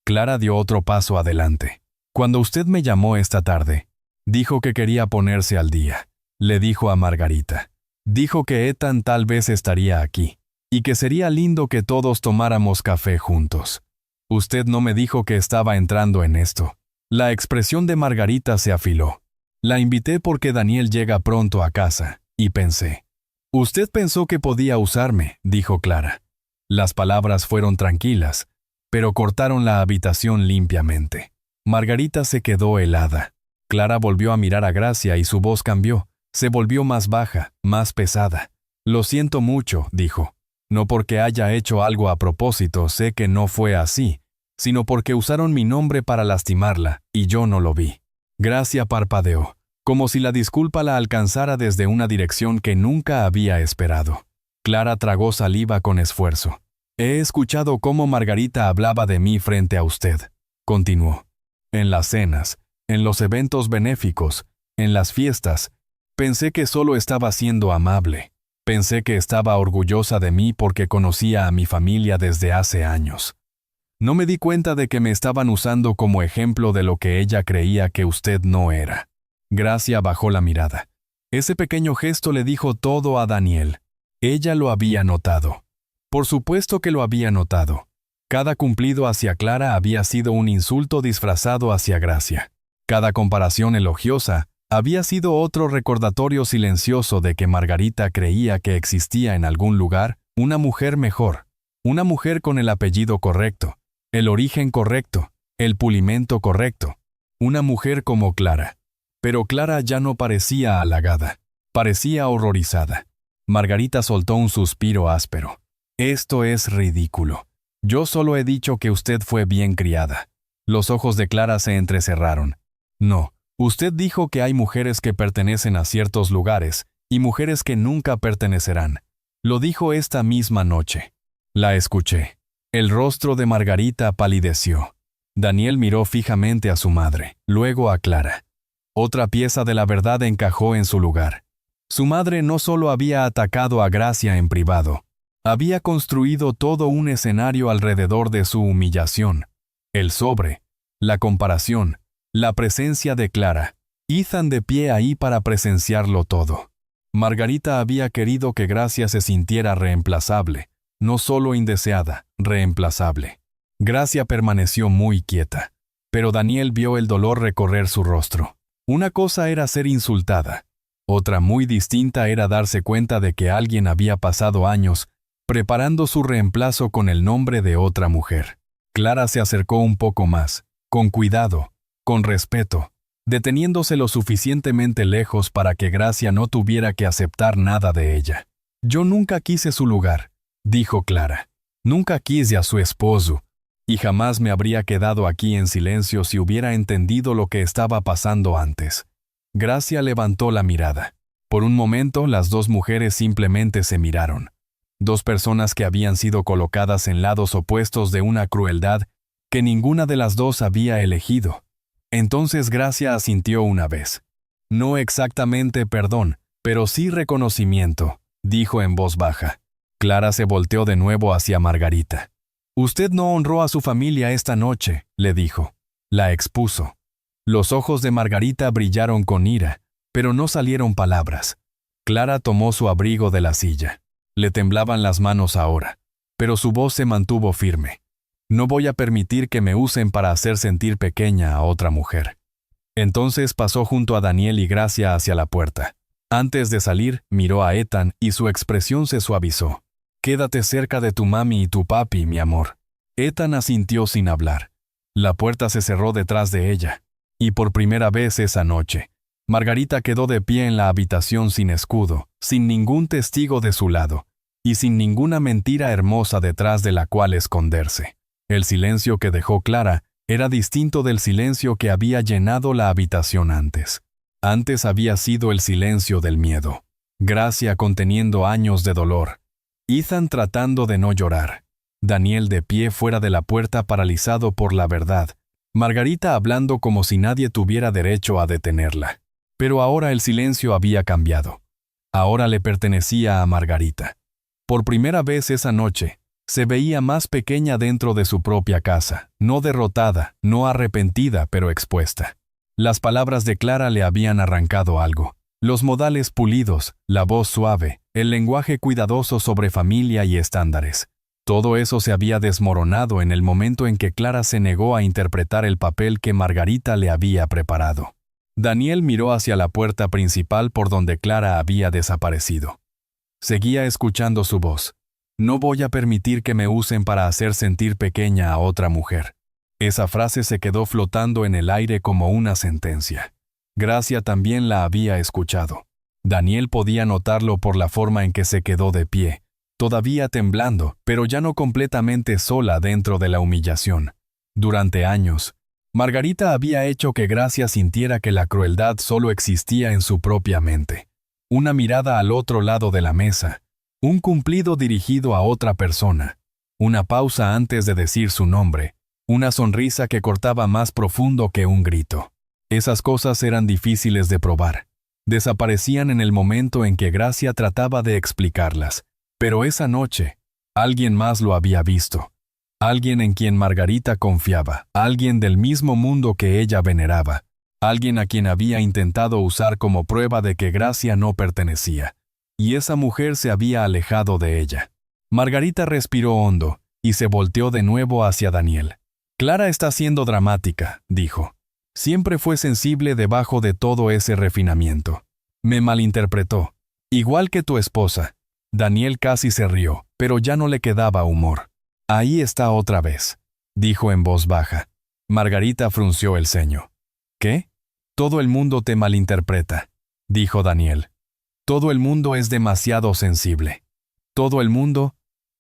Clara dio otro paso adelante. «Cuando usted me llamó esta tarde, dijo que quería ponerse al día», le dijo a Margarita. «Dijo que Ethan tal vez estaría aquí, y que sería lindo que todos tomáramos café juntos. Usted no me dijo que estaba entrando en esto». La expresión de Margarita se afiló. «La invité porque Daniel llega pronto a casa, y pensé». «Usted pensó que podía usarme», dijo Clara. Las palabras fueron tranquilas, pero cortaron la habitación limpiamente. Margarita se quedó helada. Clara volvió a mirar a Gracia y su voz cambió. Se volvió más baja, más pesada. «Lo siento mucho», dijo. «No porque haya hecho algo a propósito, sé que no fue así, sino porque usaron mi nombre para lastimarla, y yo no lo vi». Gracia parpadeó, como si la disculpa la alcanzara desde una dirección que nunca había esperado. Clara tragó saliva con esfuerzo. «He escuchado cómo Margarita hablaba de mí frente a usted», continuó. «En las cenas, en los eventos benéficos, en las fiestas. Pensé que solo estaba siendo amable. Pensé que estaba orgullosa de mí porque conocía a mi familia desde hace años. No me di cuenta de que me estaban usando como ejemplo de lo que ella creía que usted no era». Gracia bajó la mirada. Ese pequeño gesto le dijo todo a Daniel. Ella lo había notado. Por supuesto que lo había notado. Cada cumplido hacia Clara había sido un insulto disfrazado hacia Gracia. Cada comparación elogiosa había sido otro recordatorio silencioso de que Margarita creía que existía en algún lugar una mujer mejor, una mujer con el apellido correcto, el origen correcto, el pulimento correcto, una mujer como Clara. Pero Clara ya no parecía halagada, parecía horrorizada. Margarita soltó un suspiro áspero. «Esto es ridículo. Yo solo he dicho que usted fue bien criada». Los ojos de Clara se entrecerraron. «No, usted dijo que hay mujeres que pertenecen a ciertos lugares y mujeres que nunca pertenecerán. Lo dijo esta misma noche». La escuché. El rostro de Margarita palideció. Daniel miró fijamente a su madre, luego a Clara. Otra pieza de la verdad encajó en su lugar. Su madre no solo había atacado a Gracia en privado, había construido todo un escenario alrededor de su humillación. El sobre, la comparación, la presencia de Clara, Ethan de pie ahí para presenciarlo todo. Margarita había querido que Gracia se sintiera reemplazable, no solo indeseada, reemplazable. Gracia permaneció muy quieta, pero Daniel vio el dolor recorrer su rostro. Una cosa era ser insultada, otra muy distinta era darse cuenta de que alguien había pasado años preparando su reemplazo con el nombre de otra mujer. Clara se acercó un poco más, con cuidado, con respeto, deteniéndose lo suficientemente lejos para que Gracia no tuviera que aceptar nada de ella. «Yo nunca quise su lugar», dijo Clara. «Nunca quise a su esposo, y jamás me habría quedado aquí en silencio si hubiera entendido lo que estaba pasando antes». Gracia levantó la mirada. Por un momento las dos mujeres simplemente se miraron. Dos personas que habían sido colocadas en lados opuestos de una crueldad que ninguna de las dos había elegido. Entonces Gracia asintió una vez. No exactamente perdón, pero sí reconocimiento, dijo en voz baja. Clara se volteó de nuevo hacia Margarita. Usted no honró a su familia esta noche, le dijo. La expuso. Los ojos de Margarita brillaron con ira, pero no salieron palabras. Clara tomó su abrigo de la silla. Le temblaban las manos ahora, pero su voz se mantuvo firme. No voy a permitir que me usen para hacer sentir pequeña a otra mujer. Entonces pasó junto a Daniel y Gracia hacia la puerta. Antes de salir, miró a Ethan y su expresión se suavizó. Quédate cerca de tu mami y tu papi, mi amor. Ethan asintió sin hablar. La puerta se cerró detrás de ella. Y por primera vez esa noche, Margarita quedó de pie en la habitación sin escudo, sin ningún testigo de su lado, y sin ninguna mentira hermosa detrás de la cual esconderse. El silencio que dejó Clara era distinto del silencio que había llenado la habitación antes. Antes había sido el silencio del miedo. Gracia conteniendo años de dolor. Ethan tratando de no llorar. Daniel de pie fuera de la puerta paralizado por la verdad. Margarita hablando como si nadie tuviera derecho a detenerla. Pero ahora el silencio había cambiado. Ahora le pertenecía a Margarita. Por primera vez esa noche, se veía más pequeña dentro de su propia casa, no derrotada, no arrepentida, pero expuesta. Las palabras de Clara le habían arrancado algo. Los modales pulidos, la voz suave, el lenguaje cuidadoso sobre familia y estándares. Todo eso se había desmoronado en el momento en que Clara se negó a interpretar el papel que Margarita le había preparado. Daniel miró hacia la puerta principal por donde Clara había desaparecido. Seguía escuchando su voz. No voy a permitir que me usen para hacer sentir pequeña a otra mujer. Esa frase se quedó flotando en el aire como una sentencia. Gracia también la había escuchado. Daniel podía notarlo por la forma en que se quedó de pie, todavía temblando, pero ya no completamente sola dentro de la humillación. Durante años, Margarita había hecho que Gracia sintiera que la crueldad solo existía en su propia mente. Una mirada al otro lado de la mesa, un cumplido dirigido a otra persona, una pausa antes de decir su nombre, una sonrisa que cortaba más profundo que un grito. Esas cosas eran difíciles de probar. Desaparecían en el momento en que Gracia trataba de explicarlas. Pero esa noche, alguien más lo había visto. Alguien en quien Margarita confiaba, alguien del mismo mundo que ella veneraba, alguien a quien había intentado usar como prueba de que Gracia no pertenecía. Y esa mujer se había alejado de ella. Margarita respiró hondo y se volteó de nuevo hacia Daniel. Clara está siendo dramática, dijo. Siempre fue sensible debajo de todo ese refinamiento. Me malinterpretó. Igual que tu esposa. Daniel casi se rió, pero ya no le quedaba humor. Ahí está otra vez, dijo en voz baja. Margarita frunció el ceño. ¿Qué? Todo el mundo te malinterpreta, dijo Daniel. Todo el mundo es demasiado sensible. Todo el mundo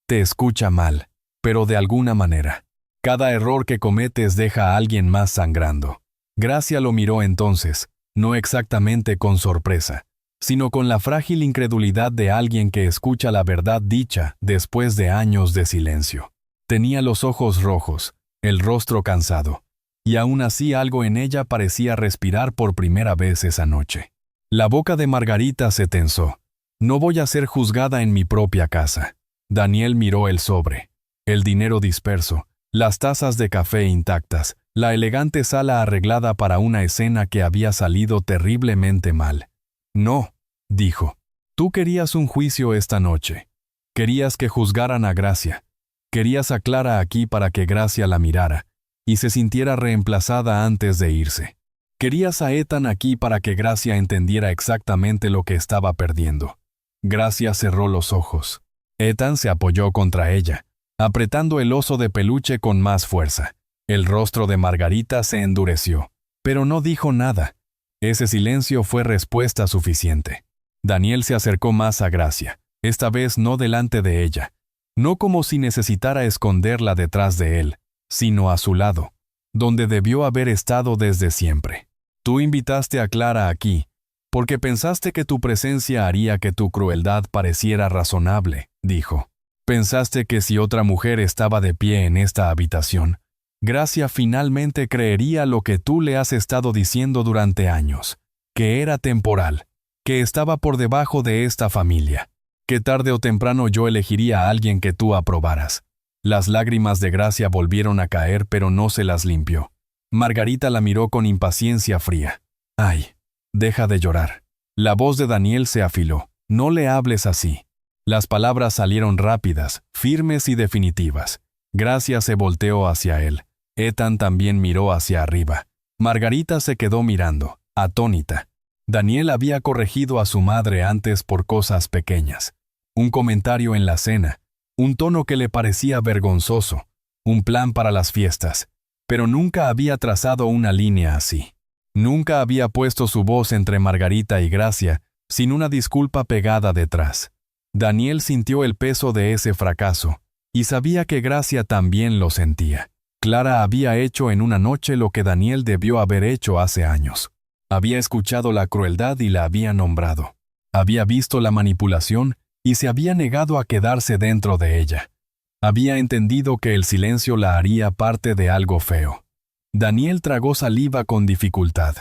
te escucha mal, pero de alguna manera. Cada error que cometes deja a alguien más sangrando. Gracia lo miró entonces, no exactamente con sorpresa, sino con la frágil incredulidad de alguien que escucha la verdad dicha después de años de silencio. Tenía los ojos rojos, el rostro cansado, y aún así algo en ella parecía respirar por primera vez esa noche. La boca de Margarita se tensó. No voy a ser juzgada en mi propia casa. Daniel miró el sobre, el dinero disperso, las tazas de café intactas, la elegante sala arreglada para una escena que había salido terriblemente mal. No, dijo. Tú querías un juicio esta noche. Querías que juzgaran a Gracia. Querías a Clara aquí para que Gracia la mirara y se sintiera reemplazada antes de irse. Querías a Ethan aquí para que Gracia entendiera exactamente lo que estaba perdiendo. Gracia cerró los ojos. Ethan se apoyó contra ella, apretando el oso de peluche con más fuerza. El rostro de Margarita se endureció, pero no dijo nada. Ese silencio fue respuesta suficiente. Daniel se acercó más a Gracia, esta vez no delante de ella, no como si necesitara esconderla detrás de él, sino a su lado, donde debió haber estado desde siempre. Tú invitaste a Clara aquí, porque pensaste que tu presencia haría que tu crueldad pareciera razonable, dijo. Pensaste que si otra mujer estaba de pie en esta habitación, Gracia finalmente creería lo que tú le has estado diciendo durante años. que era temporal, que estaba por debajo de esta familia, que tarde o temprano yo elegiría a alguien que tú aprobaras. Las lágrimas de Gracia volvieron a caer, pero no se las limpió. Margarita la miró con impaciencia fría. «Ay, deja de llorar». La voz de Daniel se afiló. «No le hables así». Las palabras salieron rápidas, firmes y definitivas. Gracia se volteó hacia él. Ethan también miró hacia arriba. Margarita se quedó mirando, atónita. Daniel había corregido a su madre antes por cosas pequeñas. Un comentario en la cena, un tono que le parecía vergonzoso, un plan para las fiestas, pero nunca había trazado una línea así. Nunca había puesto su voz entre Margarita y Gracia sin una disculpa pegada detrás. Daniel sintió el peso de ese fracaso y sabía que Gracia también lo sentía. Clara había hecho en una noche lo que Daniel debió haber hecho hace años. Había escuchado la crueldad y la había nombrado. Había visto la manipulación y se había negado a quedarse dentro de ella. Había entendido que el silencio la haría parte de algo feo. Daniel tragó saliva con dificultad.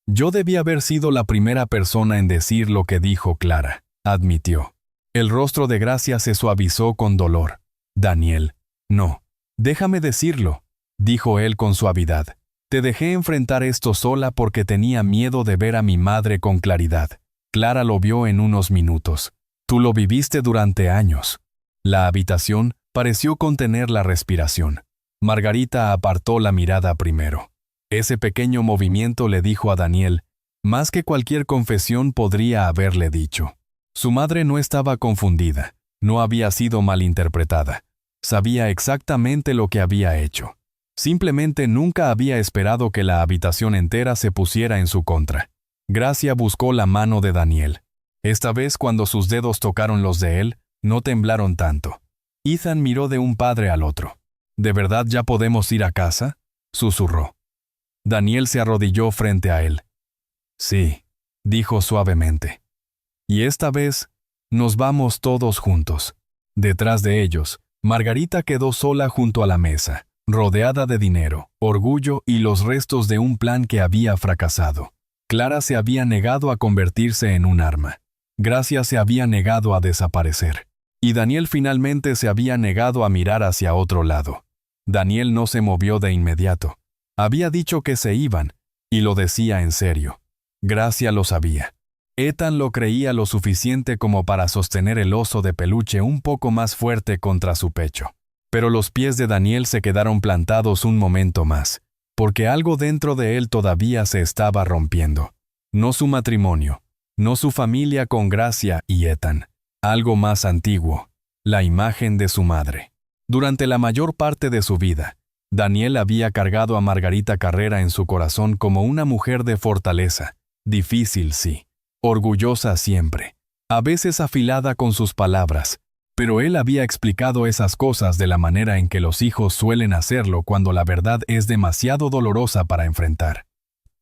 «Yo debí haber sido la primera persona en decir lo que dijo Clara», admitió. El rostro de Gracia se suavizó con dolor. «Daniel, no. Déjame decirlo», dijo él con suavidad. «Te dejé enfrentar esto sola porque tenía miedo de ver a mi madre con claridad. Clara lo vio en unos minutos. Tú lo viviste durante años». La habitación pareció contener la respiración. Margarita apartó la mirada primero. Ese pequeño movimiento le dijo a Daniel, más que cualquier confesión podría haberle dicho. Su madre no estaba confundida, no había sido malinterpretada. Sabía exactamente lo que había hecho. Simplemente nunca había esperado que la habitación entera se pusiera en su contra. Gracia buscó la mano de Daniel. Esta vez, cuando sus dedos tocaron los de él, no temblaron tanto. Ethan miró de un padre al otro. «¿De verdad ya podemos ir a casa?», susurró. Daniel se arrodilló frente a él. «Sí», dijo suavemente. «Y esta vez nos vamos todos juntos». Detrás de ellos, Margarita quedó sola junto a la mesa, rodeada de dinero, orgullo y los restos de un plan que había fracasado. Clara se había negado a convertirse en un arma. Gracia se había negado a desaparecer. Y Daniel finalmente se había negado a mirar hacia otro lado. Daniel no se movió de inmediato. Había dicho que se iban, y lo decía en serio. Gracia lo sabía. Ethan lo creía lo suficiente como para sostener el oso de peluche un poco más fuerte contra su pecho. Pero los pies de Daniel se quedaron plantados un momento más, porque algo dentro de él todavía se estaba rompiendo. No su matrimonio, no su familia con Gracia y Ethan. Algo más antiguo, la imagen de su madre. Durante la mayor parte de su vida, Daniel había cargado a Margarita Carrera en su corazón como una mujer de fortaleza, difícil sí, orgullosa siempre, a veces afilada con sus palabras, pero él había explicado esas cosas de la manera en que los hijos suelen hacerlo cuando la verdad es demasiado dolorosa para enfrentar.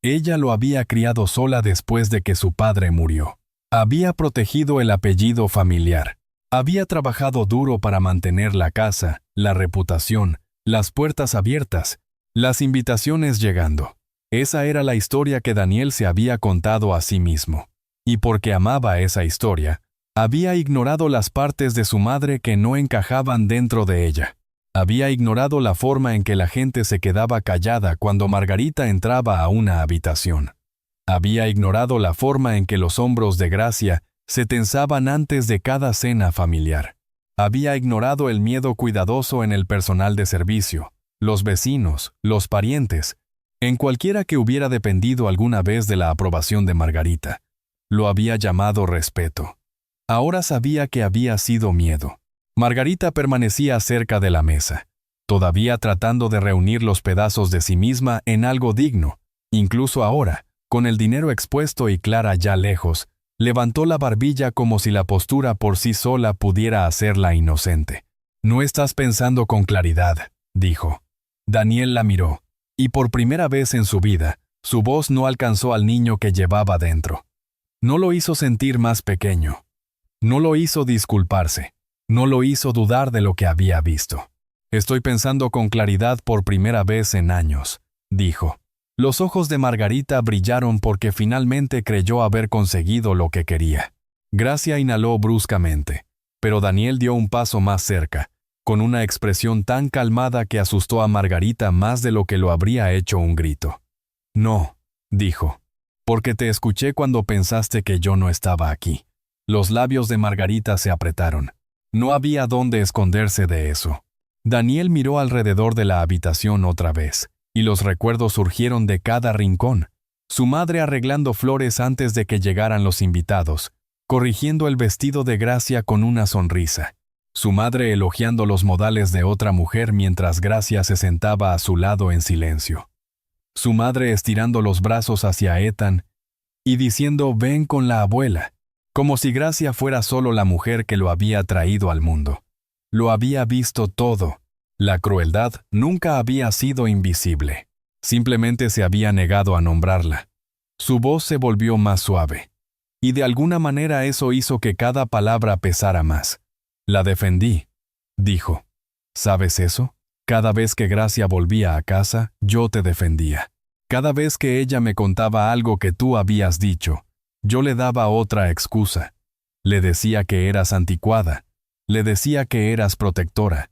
Ella lo había criado sola después de que su padre murió. Había protegido el apellido familiar. Había trabajado duro para mantener la casa, la reputación, las puertas abiertas, las invitaciones llegando. Esa era la historia que Daniel se había contado a sí mismo. Y porque amaba esa historia, había ignorado las partes de su madre que no encajaban dentro de ella. Había ignorado la forma en que la gente se quedaba callada cuando Margarita entraba a una habitación. Había ignorado la forma en que los hombros de Gracia se tensaban antes de cada cena familiar. Había ignorado el miedo cuidadoso en el personal de servicio, los vecinos, los parientes, en cualquiera que hubiera dependido alguna vez de la aprobación de Margarita. Lo había llamado respeto. Ahora sabía que había sido miedo. Margarita permanecía cerca de la mesa, todavía tratando de reunir los pedazos de sí misma en algo digno. Incluso ahora, con el dinero expuesto y Clara ya lejos, levantó la barbilla como si la postura por sí sola pudiera hacerla inocente. «No estás pensando con claridad», dijo. Daniel la miró, y por primera vez en su vida, su voz no alcanzó al niño que llevaba dentro. No lo hizo sentir más pequeño. No lo hizo disculparse. No lo hizo dudar de lo que había visto. «Estoy pensando con claridad por primera vez en años», dijo. Los ojos de Margarita brillaron porque finalmente creyó haber conseguido lo que quería. Gracia inhaló bruscamente, pero Daniel dio un paso más cerca, con una expresión tan calmada que asustó a Margarita más de lo que lo habría hecho un grito. «No», dijo, «porque te escuché cuando pensaste que yo no estaba aquí». Los labios de Margarita se apretaron. No había dónde esconderse de eso. Daniel miró alrededor de la habitación otra vez, y los recuerdos surgieron de cada rincón. Su madre arreglando flores antes de que llegaran los invitados, corrigiendo el vestido de Gracia con una sonrisa. Su madre elogiando los modales de otra mujer mientras Gracia se sentaba a su lado en silencio. Su madre estirando los brazos hacia Ethan y diciendo «ven con la abuela», como si Gracia fuera solo la mujer que lo había traído al mundo. Lo había visto todo. La crueldad nunca había sido invisible. Simplemente se había negado a nombrarla. Su voz se volvió más suave. Y de alguna manera eso hizo que cada palabra pesara más. «La defendí», dijo. «¿Sabes eso? Cada vez que Gracia volvía a casa, yo te defendía. Cada vez que ella me contaba algo que tú habías dicho, yo le daba otra excusa. Le decía que eras anticuada. Le decía que eras protectora.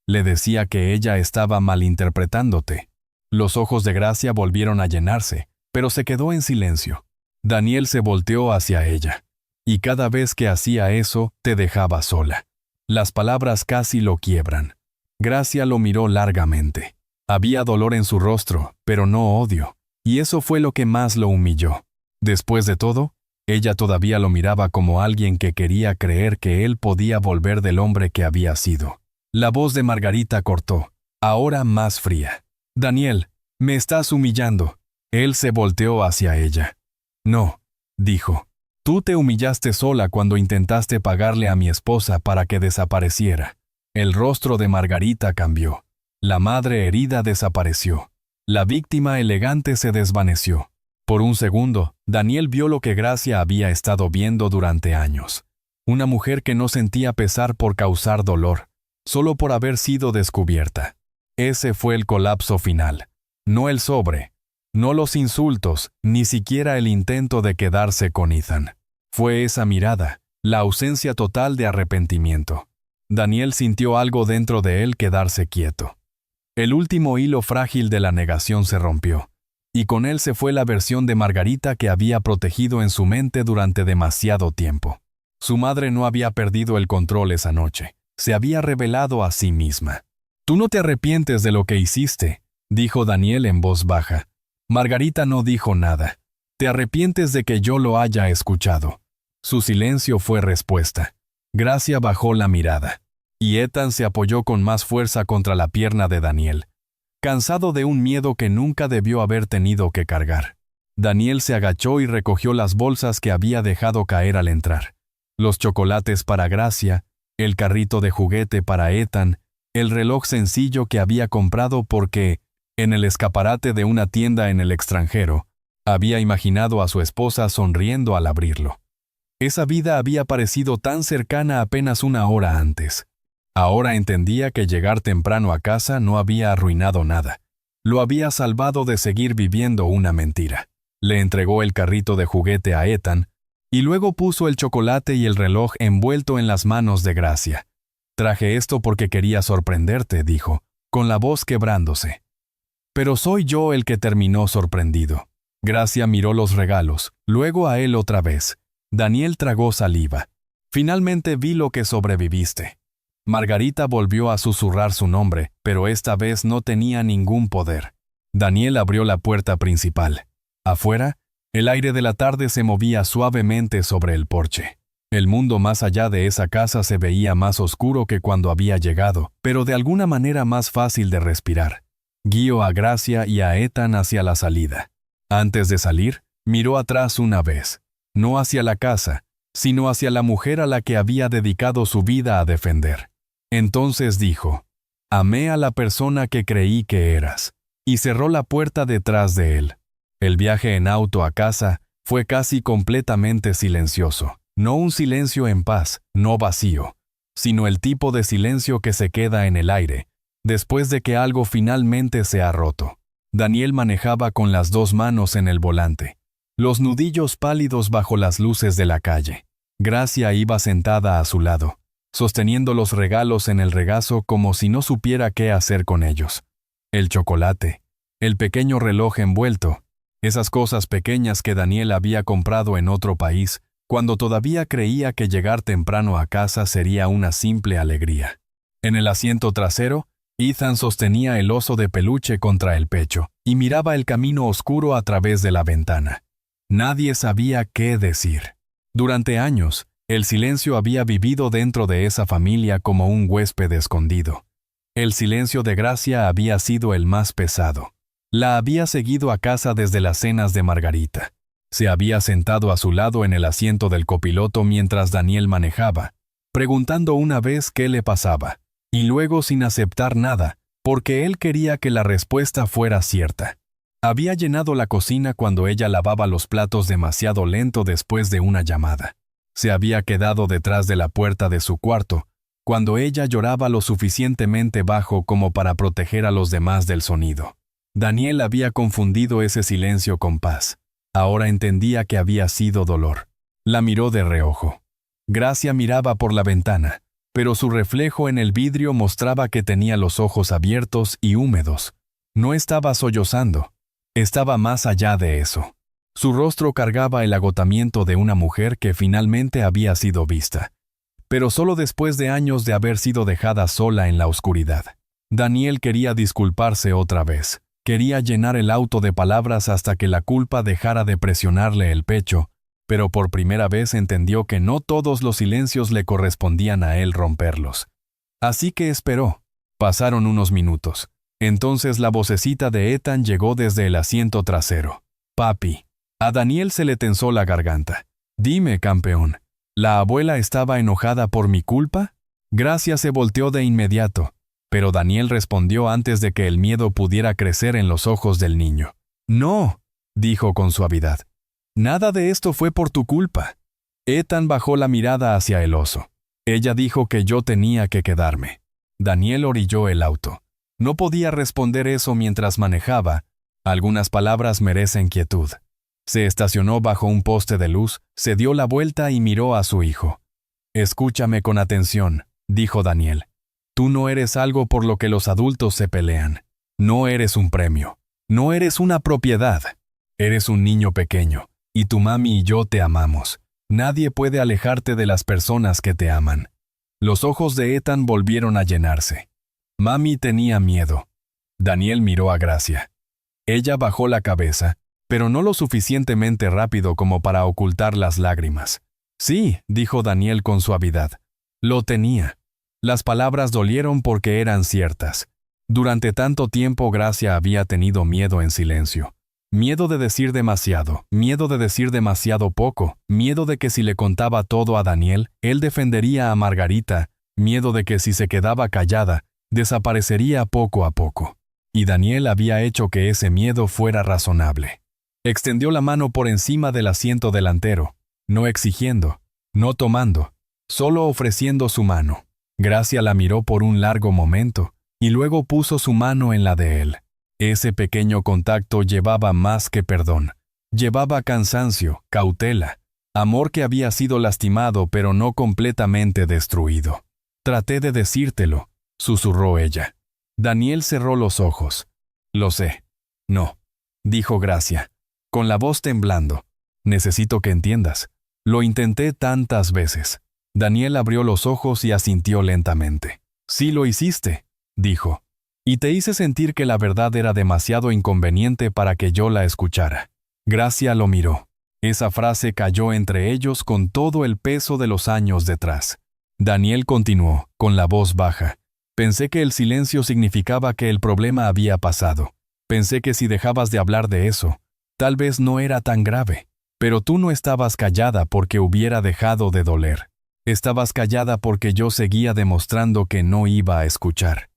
Le decía que ella estaba malinterpretándote». Los ojos de Gracia volvieron a llenarse, pero se quedó en silencio. Daniel se volteó hacia ella. «Y cada vez que hacía eso, te dejaba sola». Las palabras casi lo quiebran. Gracia lo miró largamente. Había dolor en su rostro, pero no odio, y eso fue lo que más lo humilló. Después de todo, ella todavía lo miraba como alguien que quería creer que él podía volver del hombre que había sido. La voz de Margarita cortó, ahora más fría. «Daniel, me estás humillando». Él se volteó hacia ella. «No», dijo. «Tú te humillaste sola cuando intentaste pagarle a mi esposa para que desapareciera». El rostro de Margarita cambió. La madre herida desapareció. La víctima elegante se desvaneció. Por un segundo, Daniel vio lo que Gracia había estado viendo durante años. Una mujer que no sentía pesar por causar dolor, solo por haber sido descubierta. Ese fue el colapso final. No el sobre, no los insultos, ni siquiera el intento de quedarse con Ethan. Fue esa mirada, la ausencia total de arrepentimiento. Daniel sintió algo dentro de él quedarse quieto. El último hilo frágil de la negación se rompió, y con él se fue la versión de Margarita que había protegido en su mente durante demasiado tiempo. Su madre no había perdido el control esa noche, se había revelado a sí misma. «Tú no te arrepientes de lo que hiciste», dijo Daniel en voz baja. Margarita no dijo nada. «Te arrepientes de que yo lo haya escuchado». Su silencio fue respuesta. Gracia bajó la mirada, y Ethan se apoyó con más fuerza contra la pierna de Daniel, cansado de un miedo que nunca debió haber tenido que cargar. Daniel se agachó y recogió las bolsas que había dejado caer al entrar. Los chocolates para Gracia, el carrito de juguete para Ethan, el reloj sencillo que había comprado porque, en el escaparate de una tienda en el extranjero, había imaginado a su esposa sonriendo al abrirlo. Esa vida había parecido tan cercana apenas una hora antes. Ahora entendía que llegar temprano a casa no había arruinado nada. Lo había salvado de seguir viviendo una mentira. Le entregó el carrito de juguete a Ethan, y luego puso el chocolate y el reloj envuelto en las manos de Gracia. «Traje esto porque quería sorprenderte», dijo, con la voz quebrándose. Pero soy yo el que terminó sorprendido. Gracia miró los regalos, luego a él otra vez. Daniel tragó saliva. «Finalmente vi lo que sobreviviste». Margarita volvió a susurrar su nombre, pero esta vez no tenía ningún poder. Daniel abrió la puerta principal. Afuera, el aire de la tarde se movía suavemente sobre el porche. El mundo más allá de esa casa se veía más oscuro que cuando había llegado, pero de alguna manera más fácil de respirar. Guió a Gracia y a Ethan hacia la salida. Antes de salir, miró atrás una vez, no hacia la casa, sino hacia la mujer a la que había dedicado su vida a defender. Entonces dijo, «Amé a la persona que creí que eras», y cerró la puerta detrás de él. El viaje en auto a casa fue casi completamente silencioso. No un silencio en paz, no vacío, sino el tipo de silencio que se queda en el aire, después de que algo finalmente se ha roto. Daniel manejaba con las dos manos en el volante, los nudillos pálidos bajo las luces de la calle. Gracia iba sentada a su lado, sosteniendo los regalos en el regazo como si no supiera qué hacer con ellos. El chocolate, el pequeño reloj envuelto, esas cosas pequeñas que Daniel había comprado en otro país, cuando todavía creía que llegar temprano a casa sería una simple alegría. En el asiento trasero, Ethan sostenía el oso de peluche contra el pecho y miraba el camino oscuro a través de la ventana. Nadie sabía qué decir. Durante años, el silencio había vivido dentro de esa familia como un huésped escondido. El silencio de Gracia había sido el más pesado. La había seguido a casa desde las cenas de Margarita. Se había sentado a su lado en el asiento del copiloto mientras Daniel manejaba, preguntando una vez qué le pasaba, y luego sin aceptar nada, porque él quería que la respuesta fuera cierta. Había llenado la cocina cuando ella lavaba los platos demasiado lento después de una llamada. Se había quedado detrás de la puerta de su cuarto, cuando ella lloraba lo suficientemente bajo como para proteger a los demás del sonido. Daniel había confundido ese silencio con paz. Ahora entendía que había sido dolor. La miró de reojo. Gracia miraba por la ventana, pero su reflejo en el vidrio mostraba que tenía los ojos abiertos y húmedos. No estaba sollozando. Estaba más allá de eso. Su rostro cargaba el agotamiento de una mujer que finalmente había sido vista, pero solo después de años de haber sido dejada sola en la oscuridad. Daniel quería disculparse otra vez. Quería llenar el auto de palabras hasta que la culpa dejara de presionarle el pecho, pero por primera vez entendió que no todos los silencios le correspondían a él romperlos. Así que esperó. Pasaron unos minutos. Entonces la vocecita de Ethan llegó desde el asiento trasero. «Papi». A Daniel se le tensó la garganta. «Dime, campeón, ¿la abuela estaba enojada por mi culpa?» Gracia se volteó de inmediato, pero Daniel respondió antes de que el miedo pudiera crecer en los ojos del niño. «No», dijo con suavidad. «Nada de esto fue por tu culpa». Ethan bajó la mirada hacia el oso. «Ella dijo que yo tenía que quedarme». Daniel orilló el auto. No podía responder eso mientras manejaba. Algunas palabras merecen quietud. Se estacionó bajo un poste de luz, se dio la vuelta y miró a su hijo. «Escúchame con atención», dijo Daniel. «Tú no eres algo por lo que los adultos se pelean. No eres un premio. No eres una propiedad. Eres un niño pequeño, y tu mami y yo te amamos. Nadie puede alejarte de las personas que te aman». Los ojos de Ethan volvieron a llenarse. Mami tenía miedo. Daniel miró a Gracia. Ella bajó la cabeza, pero no lo suficientemente rápido como para ocultar las lágrimas. «Sí», dijo Daniel con suavidad. «Lo tenía». Las palabras dolieron porque eran ciertas. Durante tanto tiempo Gracia había tenido miedo en silencio. Miedo de decir demasiado, miedo de decir demasiado poco, miedo de que si le contaba todo a Daniel, él defendería a Margarita, miedo de que si se quedaba callada, desaparecería poco a poco. Y Daniel había hecho que ese miedo fuera razonable. Extendió la mano por encima del asiento delantero, no exigiendo, no tomando, solo ofreciendo su mano. Gracia la miró por un largo momento, y luego puso su mano en la de él. Ese pequeño contacto llevaba más que perdón. Llevaba cansancio, cautela, amor que había sido lastimado pero no completamente destruido. «Traté de decírtelo», susurró ella. Daniel cerró los ojos. «Lo sé». «No», dijo Gracia, con la voz temblando. «Necesito que entiendas. Lo intenté tantas veces». Daniel abrió los ojos y asintió lentamente. «Sí lo hiciste», dijo. «Y te hice sentir que la verdad era demasiado inconveniente para que yo la escuchara». Gracia lo miró. Esa frase cayó entre ellos con todo el peso de los años detrás. Daniel continuó, con la voz baja. «Pensé que el silencio significaba que el problema había pasado. Pensé que si dejabas de hablar de eso, tal vez no era tan grave. Pero tú no estabas callada porque hubiera dejado de doler. Estabas callada porque yo seguía demostrando que no iba a escuchar».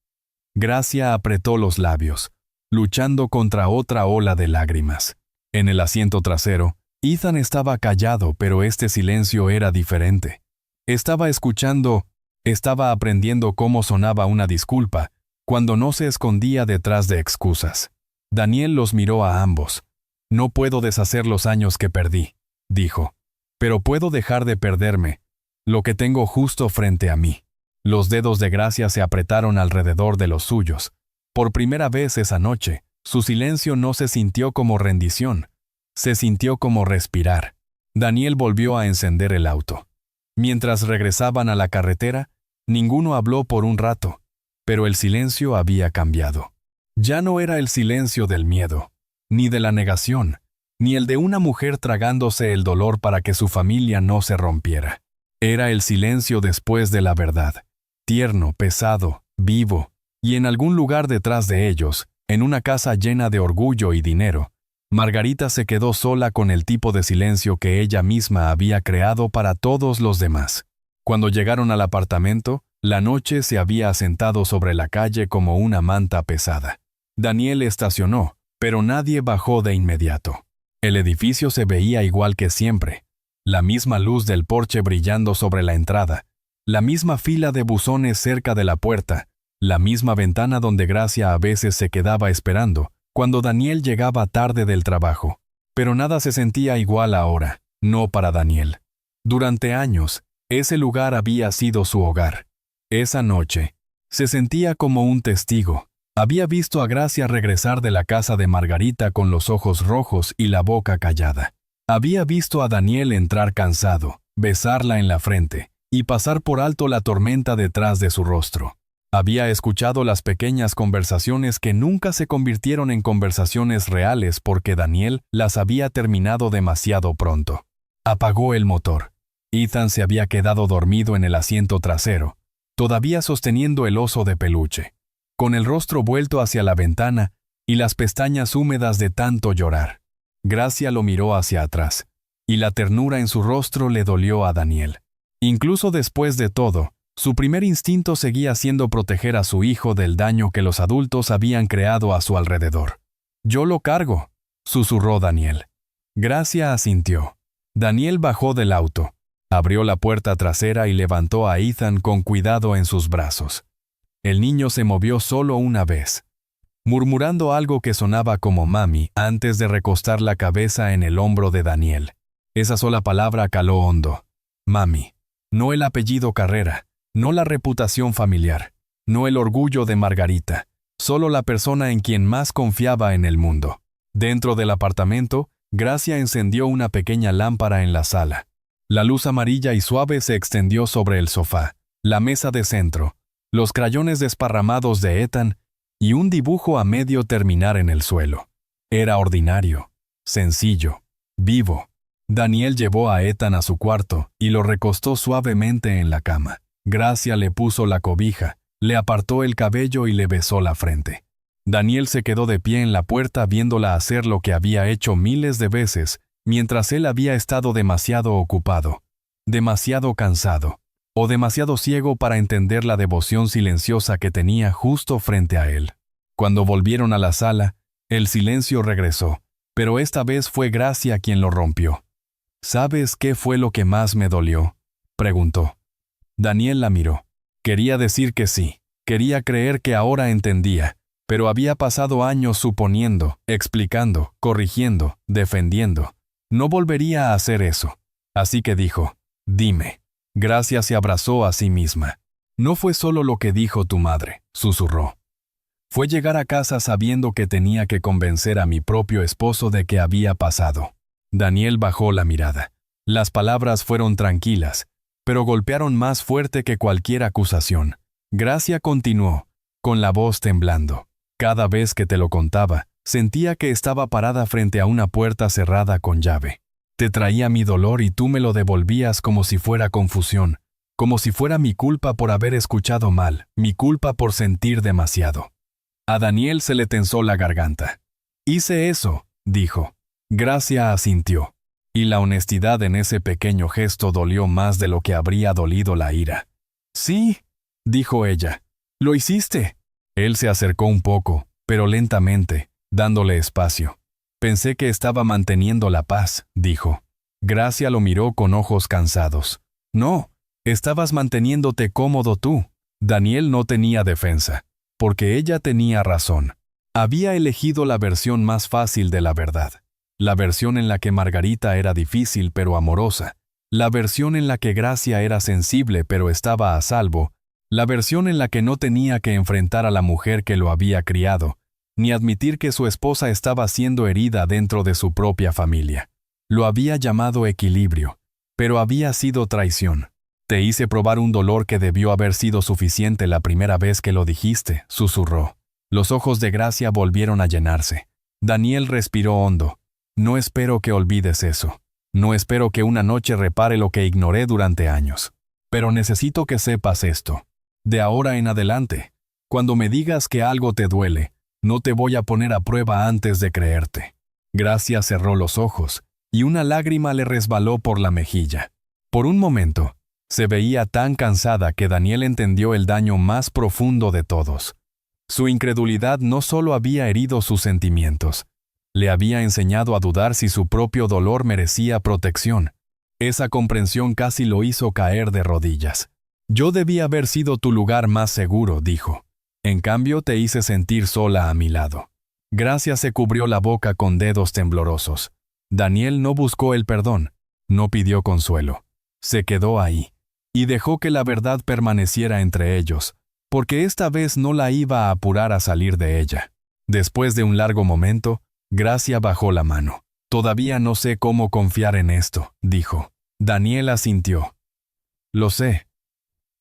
Gracia apretó los labios, luchando contra otra ola de lágrimas. En el asiento trasero, Ethan estaba callado, pero este silencio era diferente. Estaba escuchando, estaba aprendiendo cómo sonaba una disculpa, cuando no se escondía detrás de excusas. Daniel los miró a ambos. No puedo deshacer los años que perdí, dijo. Pero puedo dejar de perderme, lo que tengo justo frente a mí. Los dedos de Gracia se apretaron alrededor de los suyos. Por primera vez esa noche, su silencio no se sintió como rendición, se sintió como respirar. Daniel volvió a encender el auto. Mientras regresaban a la carretera, ninguno habló por un rato, pero el silencio había cambiado. Ya no era el silencio del miedo, ni de la negación, ni el de una mujer tragándose el dolor para que su familia no se rompiera. Era el silencio después de la verdad, tierno, pesado, vivo, y en algún lugar detrás de ellos, en una casa llena de orgullo y dinero, Margarita se quedó sola con el tipo de silencio que ella misma había creado para todos los demás. Cuando llegaron al apartamento, la noche se había asentado sobre la calle como una manta pesada. Daniel estacionó, pero nadie bajó de inmediato. El edificio se veía igual que siempre. La misma luz del porche brillando sobre la entrada, la misma fila de buzones cerca de la puerta, la misma ventana donde Gracia a veces se quedaba esperando, cuando Daniel llegaba tarde del trabajo. Pero nada se sentía igual ahora, no para Daniel. Durante años, ese lugar había sido su hogar. Esa noche, se sentía como un testigo. Había visto a Gracia regresar de la casa de Margarita con los ojos rojos y la boca callada. Había visto a Daniel entrar cansado, besarla en la frente, y pasar por alto la tormenta detrás de su rostro. Había escuchado las pequeñas conversaciones que nunca se convirtieron en conversaciones reales porque Daniel las había terminado demasiado pronto. Apagó el motor. Ethan se había quedado dormido en el asiento trasero, todavía sosteniendo el oso de peluche, con el rostro vuelto hacia la ventana y las pestañas húmedas de tanto llorar. Gracia lo miró hacia atrás, y la ternura en su rostro le dolió a Daniel. Incluso después de todo, su primer instinto seguía siendo proteger a su hijo del daño que los adultos habían creado a su alrededor. «Yo lo cargo», susurró Daniel. Gracia asintió. Daniel bajó del auto, abrió la puerta trasera y levantó a Ethan con cuidado en sus brazos. El niño se movió solo una vez, murmurando algo que sonaba como mami antes de recostar la cabeza en el hombro de Daniel. Esa sola palabra caló hondo. Mami. No el apellido Carrera. No la reputación familiar, no el orgullo de Margarita, solo la persona en quien más confiaba en el mundo. Dentro del apartamento, Gracia encendió una pequeña lámpara en la sala. La luz amarilla y suave se extendió sobre el sofá, la mesa de centro, los crayones desparramados de Ethan y un dibujo a medio terminar en el suelo. Era ordinario, sencillo, vivo. Daniel llevó a Ethan a su cuarto y lo recostó suavemente en la cama. Gracia le puso la cobija, le apartó el cabello y le besó la frente. Daniel se quedó de pie en la puerta viéndola hacer lo que había hecho miles de veces, mientras él había estado demasiado ocupado, demasiado cansado, o demasiado ciego para entender la devoción silenciosa que tenía justo frente a él. Cuando volvieron a la sala, el silencio regresó, pero esta vez fue Gracia quien lo rompió. «¿Sabes qué fue lo que más me dolió?», preguntó. Daniel la miró. Quería decir que sí, quería creer que ahora entendía, pero había pasado años suponiendo, explicando, corrigiendo, defendiendo. No volvería a hacer eso. Así que dijo, «Dime». Gracia se abrazó a sí misma. «No fue solo lo que dijo tu madre», susurró. «Fue llegar a casa sabiendo que tenía que convencer a mi propio esposo de que había pasado». Daniel bajó la mirada. Las palabras fueron tranquilas, pero golpearon más fuerte que cualquier acusación. Gracia continuó, con la voz temblando. Cada vez que te lo contaba, sentía que estaba parada frente a una puerta cerrada con llave. Te traía mi dolor y tú me lo devolvías como si fuera confusión, como si fuera mi culpa por haber escuchado mal, mi culpa por sentir demasiado. A Daniel se le tensó la garganta. «Hice eso», dijo. Gracia asintió. Y la honestidad en ese pequeño gesto dolió más de lo que habría dolido la ira. «Sí», dijo ella, «lo hiciste». Él se acercó un poco, pero lentamente, dándole espacio. «Pensé que estaba manteniendo la paz», dijo. Gracia lo miró con ojos cansados. «No, estabas manteniéndote cómodo tú». Daniel no tenía defensa, porque ella tenía razón. Había elegido la versión más fácil de la verdad, la versión en la que Margarita era difícil pero amorosa, la versión en la que Gracia era sensible pero estaba a salvo, la versión en la que no tenía que enfrentar a la mujer que lo había criado, ni admitir que su esposa estaba siendo herida dentro de su propia familia. Lo había llamado equilibrio, pero había sido traición. Te hice probar un dolor que debió haber sido suficiente la primera vez que lo dijiste, susurró. Los ojos de Gracia volvieron a llenarse. Daniel respiró hondo. No espero que olvides eso. No espero que una noche repare lo que ignoré durante años. Pero necesito que sepas esto. De ahora en adelante, cuando me digas que algo te duele, no te voy a poner a prueba antes de creerte. Gracia cerró los ojos, y una lágrima le resbaló por la mejilla. Por un momento, se veía tan cansada que Daniel entendió el daño más profundo de todos. Su incredulidad no solo había herido sus sentimientos, le había enseñado a dudar si su propio dolor merecía protección. Esa comprensión casi lo hizo caer de rodillas. Yo debía haber sido tu lugar más seguro, dijo. En cambio, te hice sentir sola a mi lado. Gracia se cubrió la boca con dedos temblorosos. Daniel no buscó el perdón, no pidió consuelo. Se quedó ahí, y dejó que la verdad permaneciera entre ellos, porque esta vez no la iba a apurar a salir de ella. Después de un largo momento, Gracia bajó la mano. Todavía no sé cómo confiar en esto, dijo. Daniel asintió. Lo sé.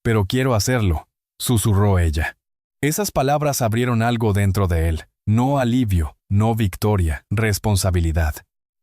Pero quiero hacerlo, susurró ella. Esas palabras abrieron algo dentro de él, no alivio, no victoria, responsabilidad.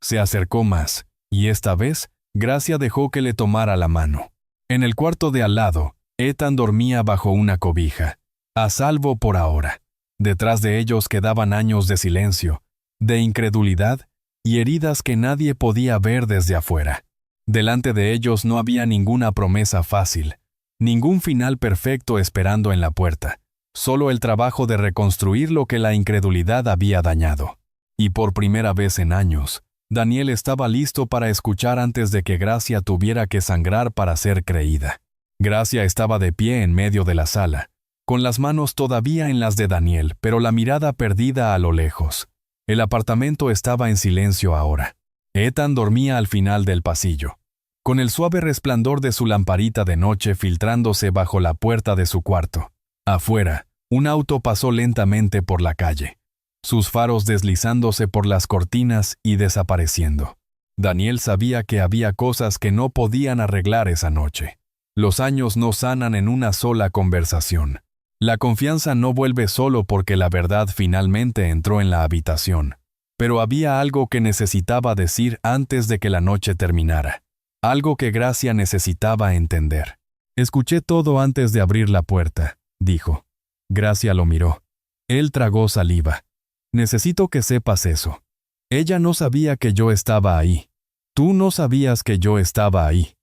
Se acercó más, y esta vez, Gracia dejó que le tomara la mano. En el cuarto de al lado, Ethan dormía bajo una cobija, a salvo por ahora. Detrás de ellos quedaban años de silencio, de incredulidad y heridas que nadie podía ver desde afuera. Delante de ellos no había ninguna promesa fácil, ningún final perfecto esperando en la puerta, solo el trabajo de reconstruir lo que la incredulidad había dañado. Y por primera vez en años, Daniel estaba listo para escuchar antes de que Gracia tuviera que sangrar para ser creída. Gracia estaba de pie en medio de la sala, con las manos todavía en las de Daniel, pero la mirada perdida a lo lejos. El apartamento estaba en silencio ahora. Ethan dormía al final del pasillo, con el suave resplandor de su lamparita de noche filtrándose bajo la puerta de su cuarto. Afuera, un auto pasó lentamente por la calle, sus faros deslizándose por las cortinas y desapareciendo. Daniel sabía que había cosas que no podían arreglar esa noche. Los años no sanan en una sola conversación. La confianza no vuelve solo porque la verdad finalmente entró en la habitación. Pero había algo que necesitaba decir antes de que la noche terminara. Algo que Gracia necesitaba entender. Escuché todo antes de abrir la puerta, dijo. Gracia lo miró. Él tragó saliva. Necesito que sepas eso. Ella no sabía que yo estaba ahí. Tú no sabías que yo estaba ahí.